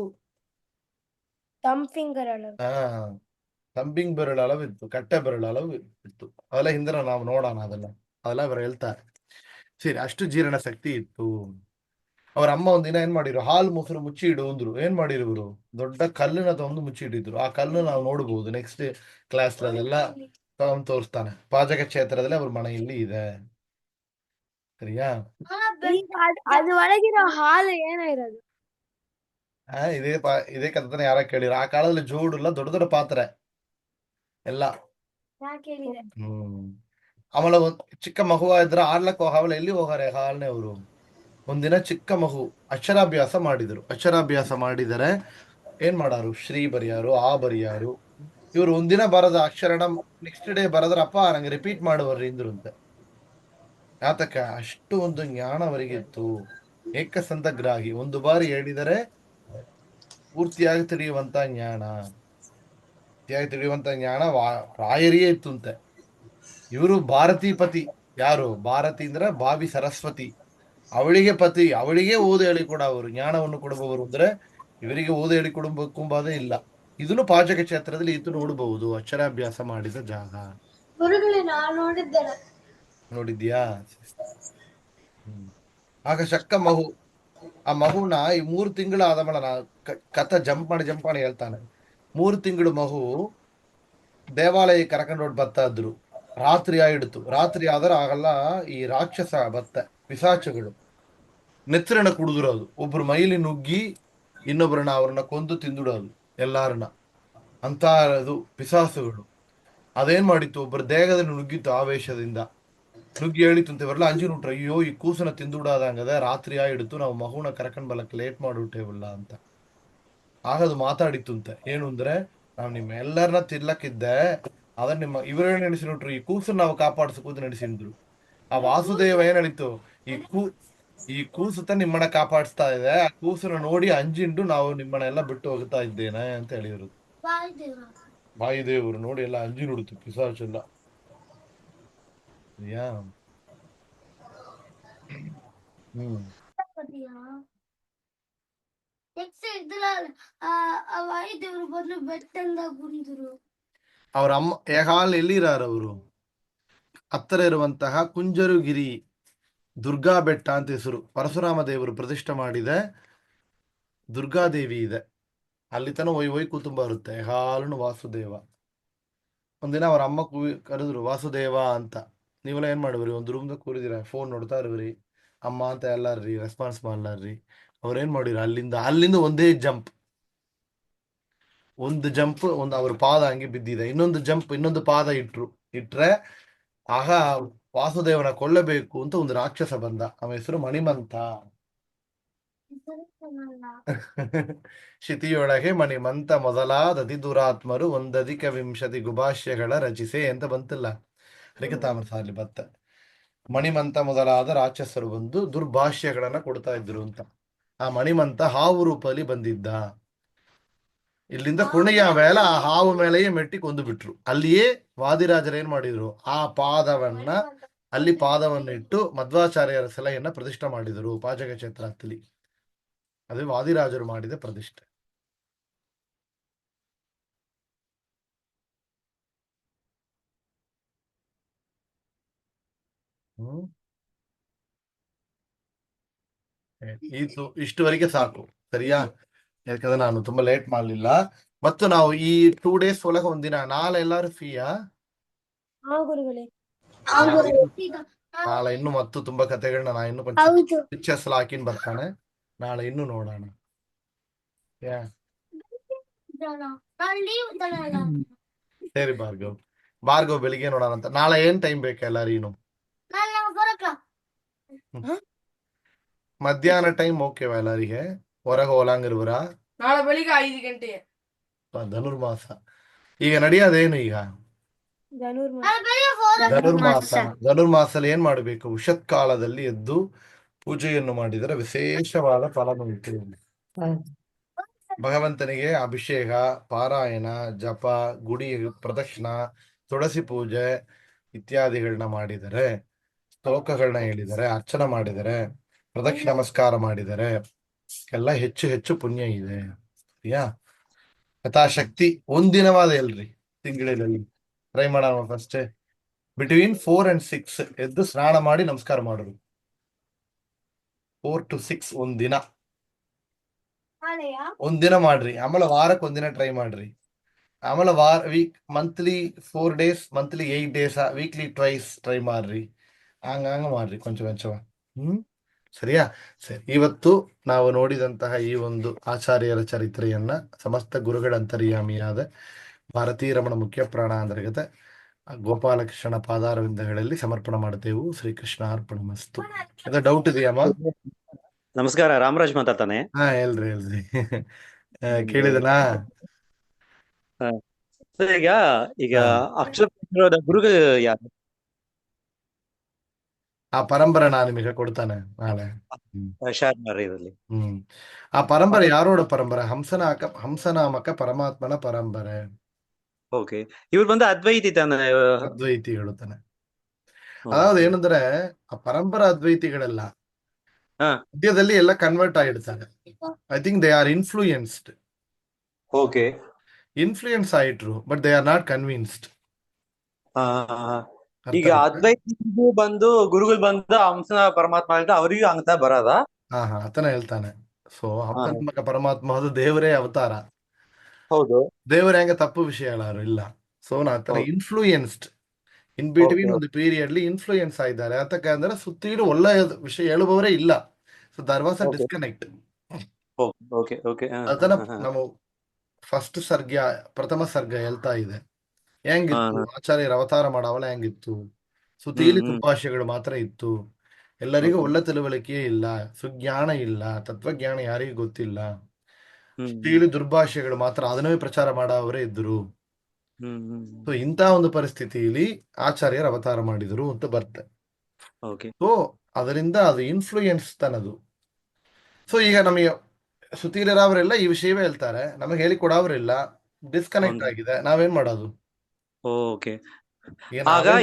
ತಂಬಿಂಗ್ ಬೆರಳು ಅಳವಿತ್ತು, ಕಟ್ಟೆ ಬೆರಳು ಅಳವು ಇತ್ತು. ಅವೆಲ್ಲ ಹಿಂದೆ ನಾವು ನೋಡೋಣ, ಅದೆಲ್ಲ ಇವರು ಹೇಳ್ತಾರೆ. ಸರಿ, ಅಷ್ಟು ಜೀರ್ಣ ಶಕ್ತಿ ಇತ್ತು. ಅವ್ರ ಅಮ್ಮ ಒಂದಿನ ಏನ್ ಮಾಡಿರು, ಹಾಲು ಮೊಸರು ಮುಚ್ಚಿ ಇಡು ಅಂದ್ರು. ಏನ್ ಮಾಡಿರು, ದೊಡ್ಡ ಕಲ್ಲಿನ ತಗೊಂಡು ಮುಚ್ಚಿ ಇಟ್ಟಿದ್ರು. ಆ ಕಲ್ಲು ನಾವು ನೋಡಬಹುದು ನೆಕ್ಸ್ಟ್ ಕ್ಲಾಸ್ ಅದೆಲ್ಲ ತೋರಿಸ್ತಾನೆ. ಪಾಚಕ ಕ್ಷೇತ್ರದಲ್ಲಿ ಅವ್ರ ಮನೆಯಲ್ಲಿ ಇದೆ. ಸರಿಯಾ? ಅದು ಒಳಗಿರೋ ಹಾಲು ಏನಿರೋದು? ಇದೇ ಕಥೆನ ಯಾರ ಕೇಳಿರ. ಆ ಕಾಲದಲ್ಲಿ ಜೋಡಿಲ್ಲ, ದೊಡ್ಡ ದೊಡ್ಡ ಪಾತ್ರೆ ಎಲ್ಲ. ಆಮೇಲೆ ಚಿಕ್ಕ ಮಗುವ ಇದ್ರ ಆಡ್ಲಕ್ಕ ಹಾವಲ ಎಲ್ಲಿ ಹೋಗಾರೆ ಹಾಲ್ನೆ ಅವರು. ಒಂದಿನ ಚಿಕ್ಕ ಮಗು ಅಕ್ಷರಾಭ್ಯಾಸ ಮಾಡಿದರು. ಅಕ್ಷರಾಭ್ಯಾಸ ಮಾಡಿದರೆ ಏನ್ ಮಾಡಾರು, ಶ್ರೀ ಬರಿಯಾರು, ಆ ಬರಿಯಾರು. ಇವರು ಒಂದಿನ ಬರದ ಅಕ್ಷರಣ ನೆಕ್ಸ್ಟ್ ಡೇ ಬರದ್ರಪ್ಪ ನಂಗೆ ರಿಪೀಟ್ ಮಾಡುವರ್ರಿ ಇಂದ್ರಂತೆ. ಯಾತಕ? ಅಷ್ಟು ಒಂದು ಜ್ಞಾನ ಅವರಿಗಿತ್ತು. ಏಕಸಂತಗ್ರಾಹಿ, ಒಂದು ಬಾರಿ ಹೇಳಿದರೆ ಪೂರ್ತಿಯಾಗಿ ತಿಳಿಯುವಂತ ಜ್ಞಾನ. ರಾಯರಿಯೇ ಇತ್ತುಂತೆ. ಇವರು ಭಾರತೀ ಪತಿ. ಯಾರು ಭಾರತಿ ಅಂದ್ರೆ ಭಾವಿ ಸರಸ್ವತಿ, ಅವಳಿಗೆ ಪತಿ, ಅವಳಿಗೆ ಓದು ಹೇಳಿಕೊಡ ಅವರು, ಜ್ಞಾನವನ್ನು ಕೊಡುವವರು. ಅಂದ್ರೆ ಇವರಿಗೆ ಓದು ಹೇಳಿಕೊಡಬೇಕೆಂಬುದೇ ಇಲ್ಲ. ಇದನ್ನು ಪಾಚಕ ಕ್ಷೇತ್ರದಲ್ಲಿ ಇದು ನೋಡಬಹುದು, ಅಕ್ಷರಾಭ್ಯಾಸ ಮಾಡಿದ ಜಾಗ. ನೋಡಿದ್ಯಾ? ಆಗ ಶಕ್ಕ ಮಗು, ಆ ಮಗುನ ಈ 3 ತಿಂಗಳು ಆದ ಮೇಲೆ ಕಥ ಜಂಪ್ ಮಾಡಿ ಹೇಳ್ತಾನೆ. 3 ತಿಂಗಳು ಮಗು ದೇವಾಲಯ ಕರ್ಕೊಂಡು ಬರ್ತಾ ಇದ್ರು. ರಾತ್ರಿ ಆಗಿಡ್ತು. ರಾತ್ರಿ ಆದ್ರೆ ಆಗಲ್ಲ, ಈ ರಾಕ್ಷಸ ಬತ್ತ ಪಿಸಾಚಗಳು ನೆತ್ತರನ್ನ ಕುಡಿದಿರೋದು. ಒಬ್ರು ಮೈಲಿ ನುಗ್ಗಿ ಇನ್ನೊಬ್ಬರನ್ನ ಅವ್ರನ್ನ ಕೊಂದು ತಿಂದುಡೋದು ಎಲ್ಲಾರನ್ನ. ಅಂತ ಅದು ಪಿಸಾಸುಗಳು. ಅದೇನ್ ಮಾಡಿತ್ತು, ಒಬ್ಬರ ದೇಹದಲ್ಲಿ ನುಗ್ಗಿತ್ತು. ಆವೇಶದಿಂದ ನುಗ್ಗಿ ಹೇಳಿತ್ತು ಅಂತ ಇವರೆಲ್ಲ ಅಂಜಿನುಟ್ರು. ಅಯ್ಯೋ, ಈ ಕೂಸನ ತಿಂದುಡಾದಂಗದ, ರಾತ್ರಿ ಆಗಿಡ್ತು, ನಾವು ಮಗುನ ಕರ್ಕೊಂಡ್ ಬಲಕ್ಕೆ ಲೇಟ್ ಮಾಡಿಬಿಟ್ಟೇವಲ್ಲ ಅಂತ. ಆಗದು ಮಾತಾಡಿತ್ತುಂತೆ. ಏನು ಅಂದ್ರೆ, ನಾವು ನಿಮ್ಮ ಎಲ್ಲರನ್ನ ತಿರ್ಲಕ್ಕಿದ್ದೆ, ಅದನ್ನ ನಿಮ್ಮ ಇವರೇ ನಡೆಸಿಬಿಟ್ರು. ಈ ಕೂಸನ್ನ ನಾವು ಕಾಪಾಡಿಸಕೂದು ನಡೆಸಿದ್ರು. ಆ ವಾಸುದೇವ ಏನ್ ಹೇಳಿತ್ತು, ಈ ಕೂಸುತ್ತ ನಿಮ್ಮನ್ನ ಕಾಪಾಡಿಸ್ತಾ ಇದೆ, ಆ ಕೂಸನ್ನ ನೋಡಿ ಅಂಜಿಂಡು ನಾವು ನಿಮ್ಮನ್ನ ಎಲ್ಲ ಬಿಟ್ಟು ಹೋಗ್ತಾ ಇದ್ದೇನೆ ಅಂತ ಹೇಳಿದ್ರು. ವಾಯುದೇವರು ನೋಡಿ ಎಲ್ಲ ಅಂಜಿ ನುಡಿತು, ಪಿಸಾಚೆಲ್ಲ. ಯಾ ಅವ್ರ ಅಮ್ಮ ಹಾಲ್ ಎಲ್ಲಿರಾರ ಅವರು, ಹತ್ತಿರ ಇರುವಂತಹ ಕುಂಜರುಗಿರಿ ದುರ್ಗಾ ಬೆಟ್ಟ ಅಂತ ಹೆಸರು. ಪರಶುರಾಮ ದೇವರು ಪ್ರತಿಷ್ಠೆ ಮಾಡಿದ ದುರ್ಗಾದೇವಿ ಇದೆ. ಅಲ್ಲಿ ತನ ಒಯ್ ಕುಟುಂಬ ಇರುತ್ತೆ. ಹಾಲನು ವಾಸುದೇವ. ಒಂದಿನ ಅವ್ರ ಅಮ್ಮ ಕರೆದ್ರು ವಾಸುದೇವ ಅಂತ. ನೀವೆಲ್ಲ ಏನ್ ಮಾಡುವ್ರಿ, ಒಂದು ರೂಮ್ದಾಗ ಕೂರಿದಿರ, ಫೋನ್ ನೋಡ್ತಾ ಇರುವ್ರಿ, ಅಮ್ಮ ಅಂತ ಎಲ್ಲಾರ್ರಿ ರೆಸ್ಪಾನ್ಸ್ ಮಾಡ್ಲಾರ್ರಿ. ಅವ್ರೇನ್ ಮಾಡಿರ, ಅಲ್ಲಿಂದ ಒಂದೇ ಜಂಪ್, ಒಂದು ಜಂಪ್, ಅವ್ರ ಪಾದ ಹಂಗೆ ಬಿದ್ದಿದೆ. ಇನ್ನೊಂದು ಪಾದ ಇಟ್ರೆ ಆಗ ವಾಸುದೇವನ ಕೊಲ್ಲಬೇಕು ಅಂತ ಒಂದು ರಾಕ್ಷಸ ಬಂದ. ಅವನ ಹೆಸರು ಮಣಿಮಂತ. ಶಿತಿಯೊಳಗೆ ಮಣಿಮಂತ ಮೊದಲಾದತಿ ದುರಾತ್ಮರು ಒಂದಧಿಕ ವಿಂಶತಿ ಗುಭಾಷ್ಯಗಳ ರಚಿಸೆ ಅಂತ ಬಂತಿಲ್ಲ. ಹರಿಕತಾಮೃತ ಅಲ್ಲಿ ಬತ್ತ ಮಣಿಮಂತ ಮೊದಲಾದ ರಾಕ್ಷಸರು ಬಂದು ದುರ್ಭಾಷ್ಯಗಳನ್ನ ಕೊಡ್ತಾ ಇದ್ರು ಅಂತ. ಆ ಮಣಿಮಂತ ಹಾವು ರೂಪದಲ್ಲಿ ಬಂದಿದ್ದ. ಇಲ್ಲಿಂದ ಕುಣಿಯ ವೇಳ ಆ ಹಾವು ಮೇಲೆಯೇ ಮೆಟ್ಟಿ ಕೊಂದು ಬಿಟ್ರು. ಅಲ್ಲಿಯೇ ವಾದಿರಾಜರು ಏನ್ ಮಾಡಿದ್ರು, ಆ ಪಾದವನ್ನ ಅಲ್ಲಿ ಪಾದವನ್ನು ಇಟ್ಟು ಮಧ್ವಾಚಾರ್ಯರ ಸಲಹೆಯನ್ನ ಪ್ರತಿಷ್ಠೆ ಮಾಡಿದರು ಪಾಜಕ ಕ್ಷೇತ್ರದಲ್ಲಿ. ಅದು ವಾದಿರಾಜರು ಮಾಡಿದ ಪ್ರತಿಷ್ಠೆ. ಹ್ಮ್ ಇದು ಇಷ್ಟುವರೆಗೆ ಸಾಕು, ಸರಿಯಾ? ಯಾಕಂದ್ರೆ ನಾನು ತುಂಬಾ ಲೇಟ್ ಮಾಡ್ಲಿಲ್ಲ. ಮತ್ತು ನಾವು ಈ 2 days ಒಳಗೆ ಒಂದಿನ, ನಾಳೆ ಎಲ್ಲಾರು ಫ್ರೀಯಾ? ಗುರುಗಳೇ. ನಾಳೆ ಇನ್ನು ಮತ್ತು ತುಂಬಾ ಕಥೆಗಳನ್ನ ನಾ ಇನ್ನು ಪಿಕ್ಚರ್ಸ್ ಎಲ್ಲ ಹಾಕಿನ್ ಬರ್ತಾನೆ. ನಾಳೆ ಇನ್ನು ನೋಡೋಣ. ಯಾ ಸರಿ ಭಾರ್ಗವ್ ಬೆಳಿಗ್ಗೆ ನೋಡೋಣ ಅಂತ. ನಾಳೆ ಏನ್ ಟೈಮ್ ಬೇಕಾ ಎಲ್ಲಾರು? ಮಧ್ಯಾಹ್ನ ಟೈಮ್ ಓಕೆವಾ ಎಲ್ಲರಿಗೆ? ಹೊರಗೆ ಹೋಲಂಗಿರುವರ? ನಾಳೆ ಬೆಳಿಗ್ಗೆ 5 ಗಂಟೆಗೆ ಧನುರ್ಮಾಸ ಈಗ ನಡೆಯೋದೇನು? ಈಗ ಧನುರ್ಮಾಸಲ್ಲಿ ಏನ್ ಮಾಡಬೇಕು? ಉಷತ್ಕಾಲದಲ್ಲಿ ಎದ್ದು ಪೂಜೆಯನ್ನು ಮಾಡಿದರೆ ವಿಶೇಷವಾದ ಫಲ ಉಂಟು. ಭಗವಂತನಿಗೆ ಅಭಿಷೇಕ, ಪಾರಾಯಣ, ಜಪ, ಗುಡಿ ಪ್ರದಕ್ಷಿಣ, ತುಳಸಿ ಪೂಜೆ ಇತ್ಯಾದಿಗಳನ್ನ ಮಾಡಿದರೆ, ಶ್ಲೋಕಗಳನ್ನ ಹೇಳಿದರೆ, ಅರ್ಚನೆ ಮಾಡಿದರೆ, ಪ್ರದಕ್ಷಿಣ ನಮಸ್ಕಾರ ಮಾಡಿದರೆ ಎಲ್ಲ ಹೆಚ್ಚು ಹೆಚ್ಚು ಪುಣ್ಯ ಇದೆ. ಸರಿಯಾ? ಯಥಾಶಕ್ತಿ ಒಂದಿನವಾದ ಎಲ್ರಿ ತಿಂಗಳಲ್ಲಿ ಟ್ರೈ ಮಾಡೋಣ. ಫಸ್ಟ್ ಬಿಟ್ವೀನ್ 4 and 6 ಎದ್ದು ಸ್ನಾನ ಮಾಡಿ ನಮಸ್ಕಾರ ಮಾಡೋದು. 4 to 6 ಒಂದಿನ ಮಾಡ್ರಿ. ಆಮೇಲೆ ವಾರಕ್ಕೆ ಒಂದಿನ ಟ್ರೈ ಮಾಡ್ರಿ. ಆಮೇಲೆ monthly 4 days, monthly 8 days, weekly twice try ಮಾಡ್ರಿ. ಹಂಗ ಮಾಡ್ರಿ ಕೊಂಚ. ಸರಿಯಾ? ಸರಿ, ಇವತ್ತು ನಾವು ನೋಡಿದಂತಹ ಈ ಒಂದು ಆಚಾರ್ಯರ ಚರಿತ್ರೆಯನ್ನ ಸಮಸ್ತ ಗುರುಗಳ ಅಂತರ್ಯಾಮಿಯಾದ ಭಾರತೀ ರಮಣ ಮುಖ್ಯ ಪ್ರಾಣ ಅಂತರ್ಗತ ಗೋಪಾಲಕೃಷ್ಣ ಪಾದಾರವಿಂದಗಳಲ್ಲಿ ಸಮರ್ಪಣೆ ಮಾಡ್ತೇವು. ಶ್ರೀಕೃಷ್ಣ ಅರ್ಪಣಮಸ್ತು. ಅದ ಡೌಟ್ ಇದೆಯಮ್ಮ? ನಮಸ್ಕಾರ, ರಾಮರಾಜ್ ಮಾತಾಡ್ತಾನೆ. ಹಾ, ಹೇಳ್ರಿ ಕೇಳಿದನಾ? ಈಗ ಅಕ್ಷರ ಗುರುಗಳು ಯಾರು? ಆ ಪರಂಪರೆ ನಾನು ನಿಮಗೆ ಕೊಡ್ತಾನೆ ನಾಳೆ. ಶೇರ್ ಮಾಡ್ರಿ ಇದರಲ್ಲಿ. ಆ ಪರಂಪರೆ ಯಾರೋಡ ಪರಂಪರೆ? ಹಂಸನಾಮಕ ಪರಮಾತ್ಮನ ಪರಂಪರೆ. ಓಕೆ, ಇವ್ರು ಬಂದು ಅದ್ವೈತಿ ತಾನೆ? ಅದ್ವೈತಿಗಳು ತಾನೆ. ಅದಾவது ಏನಂದ್ರೆ ಆ ಪರಂಪರಾ ಅದ್ವೈತಿಗಳೆಲ್ಲ ಮಧ್ಯದಲ್ಲಿ ಎಲ್ಲ ಕನ್ವರ್ಟ್ ಆಗಿರ್ತಾರೆ. I think they are influenced. Okay, influence ಆಯಿಟ್ರು, but they are not convinced. ಈಗ ಅದ್ವೈತಿಗೂ ಬಂದು ಗುರುಗಳು ಬಂದು ಹಂಸನ ಪರಮಾತ್ಮ ಅಂತ ಅವರಿಗೂ ಅಂತ ಬರದ? ಹಾ ಆತನ ಹೇಳ್ತಾನೆ. ಸೊ ಹಂಸನಾಮಕ ಪರಮಾತ್ಮ ಅದು ದೇವರೇ ಅವತಾರ. ಹೌದು, ದೇವರೇ ಹೆಂಗ ತಪ್ಪು ವಿಷಯ ಹೇಳಾರು ಇಲ್ಲ. ಸೊ ಆತನ ಇನ್ಫ್ಲೂಯೆನ್ಸ್ಡ್ ಇನ್ ಬಿಟ್ವೀನ್ ಒಂದು ಪೀರಿಯಡ್ಲಿ ಇನ್ಫ್ಲೂಯೆನ್ಸ್ ಆಗಿದ್ದಾರೆ. ಅದಕ್ಕೆ ಅಂದ್ರೆ ಸುತ್ತಿಲು ಒಳ್ಳೆಯ ವಿಷಯ ಹೇಳುವವರೇ ಇಲ್ಲ. So there was a disconnect. ಅದನ್ನ ನಾವು ಫಸ್ಟ್ ಸರ್ಗ, ಪ್ರಥಮ ಸರ್ಗ ಹೇಳ್ತಾ ಇದೆ. ಹೆಂಗಿತ್ತು ಆಚಾರ್ಯರ ಅವತಾರ ಮಾಡಾವಲ್ಲ, ಹೆಂಗಿತ್ತು? ಸುತೀಲಿ ದುರ್ಭಾಷೆಗಳು ಮಾತ್ರ ಇತ್ತು. ಎಲ್ಲರಿಗೂ ಒಳ್ಳೆ ತಿಳುವಳಿಕೆ ಇಲ್ಲ, ಸುಜ್ಞಾನ ಇಲ್ಲ, ತತ್ವಜ್ಞಾನ ಯಾರಿಗೂ ಗೊತ್ತಿಲ್ಲ. ಸುತೀಲಿ ದುರ್ಭಾಷೆಗಳು ಮಾತ್ರ ಅದನ್ನೇ ಪ್ರಚಾರ ಮಾಡವರೇ ಇದ್ರು. ಸೊ ಇಂಥ ಒಂದು ಪರಿಸ್ಥಿತಿಯಲ್ಲಿ ಆಚಾರ್ಯರು ಅವತಾರ ಮಾಡಿದರು ಅಂತ ಬರುತ್ತೆ. ಸೊ ಅದರಿಂದ ಅದು ಇನ್ಫ್ಲೂಯೆನ್ಸ್ ತನದು. ಸೊ ಈಗ ನಮಗೆ ಸುತೀಲರವರೆಲ್ಲ ಈ ವಿಷಯವೇ ಹೇಳ್ತಾರೆ, ನಮಗೆ ಹೇಳಿಕೊಡೋರಿಲ್ಲ, ಡಿಸ್ಕನೆಕ್ಟ್ ಆಗಿದೆ. ನಾವೇನ್ ಮಾಡೋದು?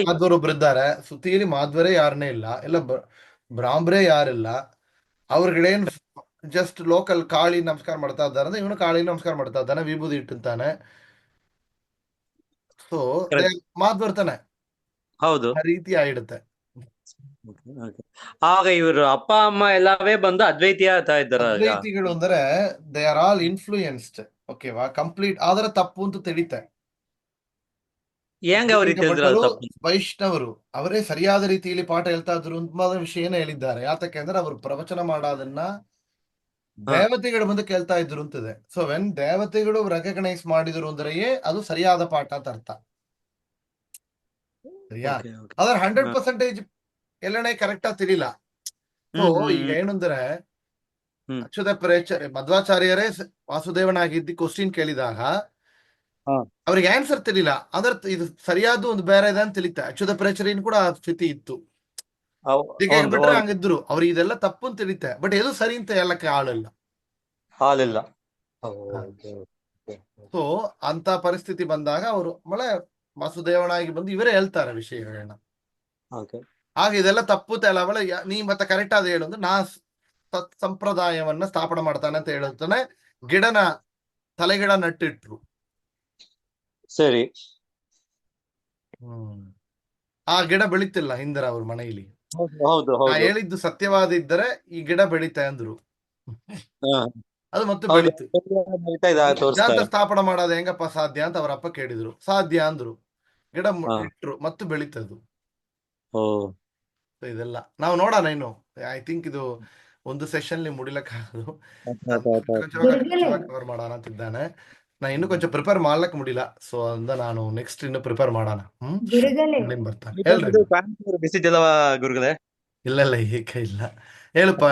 ಮಾಧ್ವರು ಒಬ್ರು ಇದ್ದಾರೆ, ಸುತೀಲಿ ಮಾಧ್ವರೇ ಯಾರನ್ನೇ ಇಲ್ಲ, ಎಲ್ಲ ಬ್ರಾಹ್ಮರೇ ಯಾರಿಲ್ಲ. ಅವ್ರಿಗೇನ್ ಜಸ್ಟ್ ಲೋಕಲ್ ಕಾಳಿ ನಮಸ್ಕಾರ ಮಾಡ್ತಾ ಇದ್ದಾರೆ ಅಂದ್ರೆ ಇವನು ಕಾಳಿ ನಮಸ್ಕಾರ ಮಾಡ್ತಾ ಇದ್ದಾನೆ, ವಿಭೂತಿ ಇಟ್ಟಿರ್ತಾನೆ. ಸೊ ಮಾಧ್ವರ್ತಾನೆ. ಹೌದು, ಆ ರೀತಿ ಆಗಿಡುತ್ತೆ. ಆಗ ಇವರು ಅಪ್ಪ ಅಮ್ಮ ಎಲ್ಲವೇ ಬಂದು ಅದ್ವೈತಿಯ ಇದ್ದಾರೆ. ಅದ್ವೈತಿಗಳು ಅಂದ್ರೆ ದೇ ಆರ್ ಆಲ್ ಇನ್ಫ್ಲೂಯೆನ್ಸ್ಡ್. ಓಕೆವಾ? ಕಂಪ್ಲೀಟ್ ಆದ್ರೆ ತಪ್ಪು ಅಂತ ತಿಳಿತೆ. ವೈಷ್ಣವರು ಅವರೇ ಸರಿಯಾದ ರೀತಿಯಲ್ಲಿ ಪಾಠ ಹೇಳ್ತಾ ಇದ್ರು ಅಂತ ವಿಷಯನ ಹೇಳಿದ್ದಾರೆ. ಯಾತಕ್ಕೆ ಅಂದ್ರೆ ಅವರು ಪ್ರವಚನ ಮಾಡೋದನ್ನ ದೇವತೆಗಳು ಬಂದು ಕೇಳ್ತಾ ಇದ್ರು ಅಂತಿದೆ. ಸೊ ವೆನ್ ದೇವತೆಗಳು ರೆಕಗ್ನೈಸ್ ಮಾಡಿದ್ರು ಅಂದ್ರೆ ಅದು ಸರಿಯಾದ ಪಾಠ ಅಂತ ಅರ್ಥ. ಸರಿಯಾ? ಅದ್ರ 100% ಎಲ್ಲನೇ ಕರೆಕ್ಟ್ ಆಗಿ ತಿಳಿಲ್ಲ. ಸೊ ಈಗ ಏನಂದ್ರೆ ಹ್ಮ್. ಅಚ್ಯುತ ಪ್ರೇಚರ್ ಮಧ್ವಾಚಾರ್ಯರೇ ವಾಸುದೇವನಾಗಿದ್ದು ಕ್ವಶನ್ ಕೇಳಿದಾಗ ಹಾ. ಅವ್ರಿಗೆ ಆನ್ಸರ್ ತಿಳಿಲ್ಲ. ಅದರ ಇದು ಸರಿಯಾದ ಒಂದು ಬೇರೆ ಇದೆ ಅಂತ ತಿಳಿತ. ಅಚ್ಯುತ ಪ್ರೇಚರಿನ್ ಕೂಡ ಆ ಸ್ಥಿತಿ ಇತ್ತು. ಈಗ ಹೌದು, ಬಿಟ್ರೆ ಹೌದು. ಹಂಗಿದ್ರು ಅವ್ರಿಗೆ ಇದೆಲ್ಲ ತಪ್ಪು ಅಂತ ತಿಳಿತೆ, ಬಟ್ ಎದು ಸರಿ ಅಂತ ಹೇಳಕ್ಕೆ ಆಳಿಲ್ಲ. ಹಾಲಿಲ್ಲ. ಸೊ ಅಂತ ಪರಿಸ್ಥಿತಿ ಬಂದಾಗ ಅವರು ವಾಸುದೇವನಾಗಿ ಬಂದು ಇವರೇ ಹೇಳ್ತಾರೆ ವಿಷಯಗಳನ್ನ. ಆಗ ಇದೆಲ್ಲ ತಪ್ಪು ಅವಳೆ ನೀ ಮತ್ತೆ ಕರೆಕ್ಟ್ ಆದ ಹೇಳು ಅಂದ್ರೆ ನಾ ಸಂಪ್ರದಾಯವನ್ನ ಸ್ಥಾಪನೆ ಮಾಡ್ತಾನೆ ಅಂತ ಹೇಳುತ್ತಾನೆ. ಗಿಡನ ತಲೆಗಿಡ ನಟ್ಟಿಟ್ರು. ಸರಿ. ಆ ಗಿಡ ಬೆಳಿತಿಲ್ಲ ಹಿಂದರ ಅವ್ರ ಮನೆಯಲ್ಲಿ. ಹೌದು, ನಾ ಹೌದು. ಹೇಳಿದ್ದು ಸತ್ಯವಾದ ಇದ್ದರೆ ಈ ಗಿಡ ಬೆಳೀತಾ ಅಂದ್ರು. ಹಾ. ಅದು ಮತ್ತೆ ಹೌದು, ಬೆಳೀತು. ಬೆಳೀತಾ ಇದೆ, ಸಿದ್ಧಾಂತ ತೋರಿಸ್ತಾರೆ. ಸ್ಥಾಪನೆ ಮಾಡೋದು ಹೆಂಗಪ್ಪ ಸಾಧ್ಯ ಅಂತ ಅವರಪ್ಪ ಕೇಳಿದ್ರು. ಸಾಧ್ಯ ಅಂದ್ರು. ಗಿಡ ಹಾ. ಇಟ್ರು ಮತ್ತು ಬೆಳೀತದು. ಓ. So ಇದೆಲ್ಲ ನಾವು ನೋಡೋಣ. ಇನ್ನು ಐ ಥಿಂಕ್ ಇದು ಒಂದು ಸೆಷನ್ ಮುಡಿಲಕ್ಕಾಗದು. ಕವರ್ ಮಾಡೋಣ ಅಂತಿದ್ದಾನೆ. ನಾ ಇನ್ನು ಕೊಂಚ ಪ್ರಿಪೇರ್ ಮಾಡ್ಲಕ್ ಮುಡಿಲ್ಲ. ಸೊ ಅಂದ ನಾನು ನೆಕ್ಸ್ಟ್ ಇನ್ನು ಪ್ರಿಪೇರ್ ಮಾಡೋಣ. ಗುರುಗಳೇ ಬರ್ತಾನೆ ಹೇಳ್ರಿ. ಬಿಸಿದಲ್ಲವಾ ಗುರುಗಳೇ? ಇಲ್ಲ ಈಗ ಇಲ್ಲ. ಹೇಳಪ್ಪ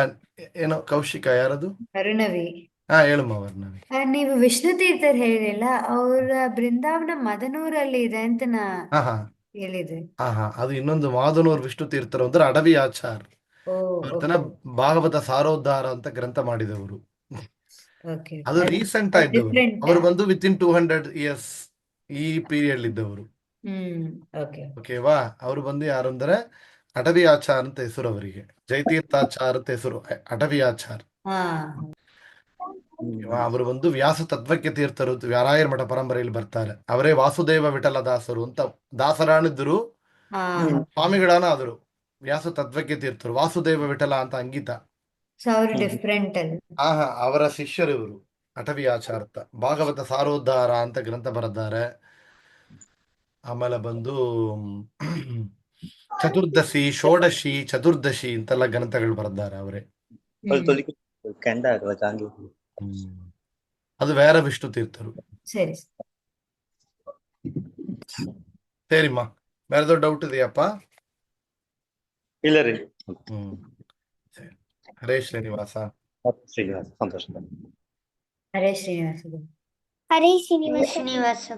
ಏನೋ ಕೌಶಿಕ ಯಾರದು? ಅರುಣವಿ. ಹಾ ಹೇಳಮ್ಮ ವರ್ಣವಿ. ನೀವು ವಿಷ್ಣು ತೀರ್ಥರ್ ಹೇಳಿಲ್ಲ, ಅವರ ಬೃಂದಾವನ ಮದನೂರಲ್ಲಿ ಇದೆ ಅಂತ ನಾ ಹಾ ಹಾ ಹೇಳಿದೆ. ಹಾ ಅದು ಇನ್ನೊಂದು ಮಾದನೂರು ವಿಷ್ಣು ತೀರ್ಥರು ಅಂದ್ರೆ ಅಡವಿ ಆಚಾರ್. ಓ, ಅವರ್ತನ ಭಾಗವತ ಸಾರೋದ್ಧಾರ ಅಂತ ಗ್ರಂಥ ಮಾಡಿದವರು. ಓಕೆ. ಅದು ರೀಸೆಂಟ್ ಆಯ್ತವರು. ಡಿಫ್ರೆಂಟ್. ಅವರು ಬಂದು ವಿತಿನ್ 200 years ಈ ಪೀರಿಯಡ್ ಇದ್ದವರು. ಓಕೆ. ಓಕೆವಾ? ಅವರು ಬಂದು ಯಾರು ಅಂದ್ರೆ ಅಟವಿ ಆಚಾರ್ ಅಂತ ಹೆಸರು ಅವರಿಗೆ. ಜಯತೀರ್ಥಾಚಾರ್ ಅಂತ ಹೆಸರು. ಅಟವಿ ಆಚಾರ್. ಹಾ. ಅವರು ಬಂದು ವ್ಯಾಸ ತತ್ವಕ್ಕೆ ತೀರ್ಥರು ವ್ಯಾರಾಯರ್ ಮಠ ಪರಂಪರೆಯಲ್ಲಿ ಬರ್ತಾರೆ. ಅವರೇ ವಾಸುದೇವ ವಿಠಲ ದಾಸರು ಅಂತ ದಾಸರಾಣಿದ್ರು. ಹಾ. ಸ್ವಾಮಿಗಳಾನ ಆದರು. ವ್ಯಾಸ ತತ್ವಕ್ಕೆ ತೀರ್ಥರು ವಾಸುದೇವ ವಿಠಲ ಅಂತ ಅಂಕಿತ. ಸೊ ಅವರು ಡಿಫ್ರೆಂಟ್ ಅಲ್ಲ. ಅವರ ಶಿಷ್ಯರು ಇವರು ಅಟವಿ ಆಚಾರ್ತ. ಭಾಗವತ ಸಾರೋದ್ಧಾರ ಅಂತ ಗ್ರಂಥ ಬರೆದ್ದಾರೆ. ಆಮೇಲೆ ಬಂದು ಚತುರ್ದಶಿ, ಷೋಡಶಿ, ಚತುರ್ದಶಿ ಅಂತೆಲ್ಲ ಗ್ರಂಥಗಳು ಬರೆದ್ದಾರೆ ಅವರೇ. ಅದು ಬೇರೆ ವಿಷ್ಣು ತೀರ್ಥರು. ಸರಿ. ಸರಿಮ್ಮ. ಬೇರೆ ಡೌಟ್ ಇದೆಯಪ್ಪ? ಇಲ್ಲ ರೀ. ಸರಿ. ಹರೇ ಶ್ರೀನಿವಾಸ. ಶ್ರೀನಿವಾಸ, ಸಂತೋಷ. ಹರೇ ಶ್ರೀನಿವಾಸ. ಹರೇ ಶ್ರೀನಿವಾಸ.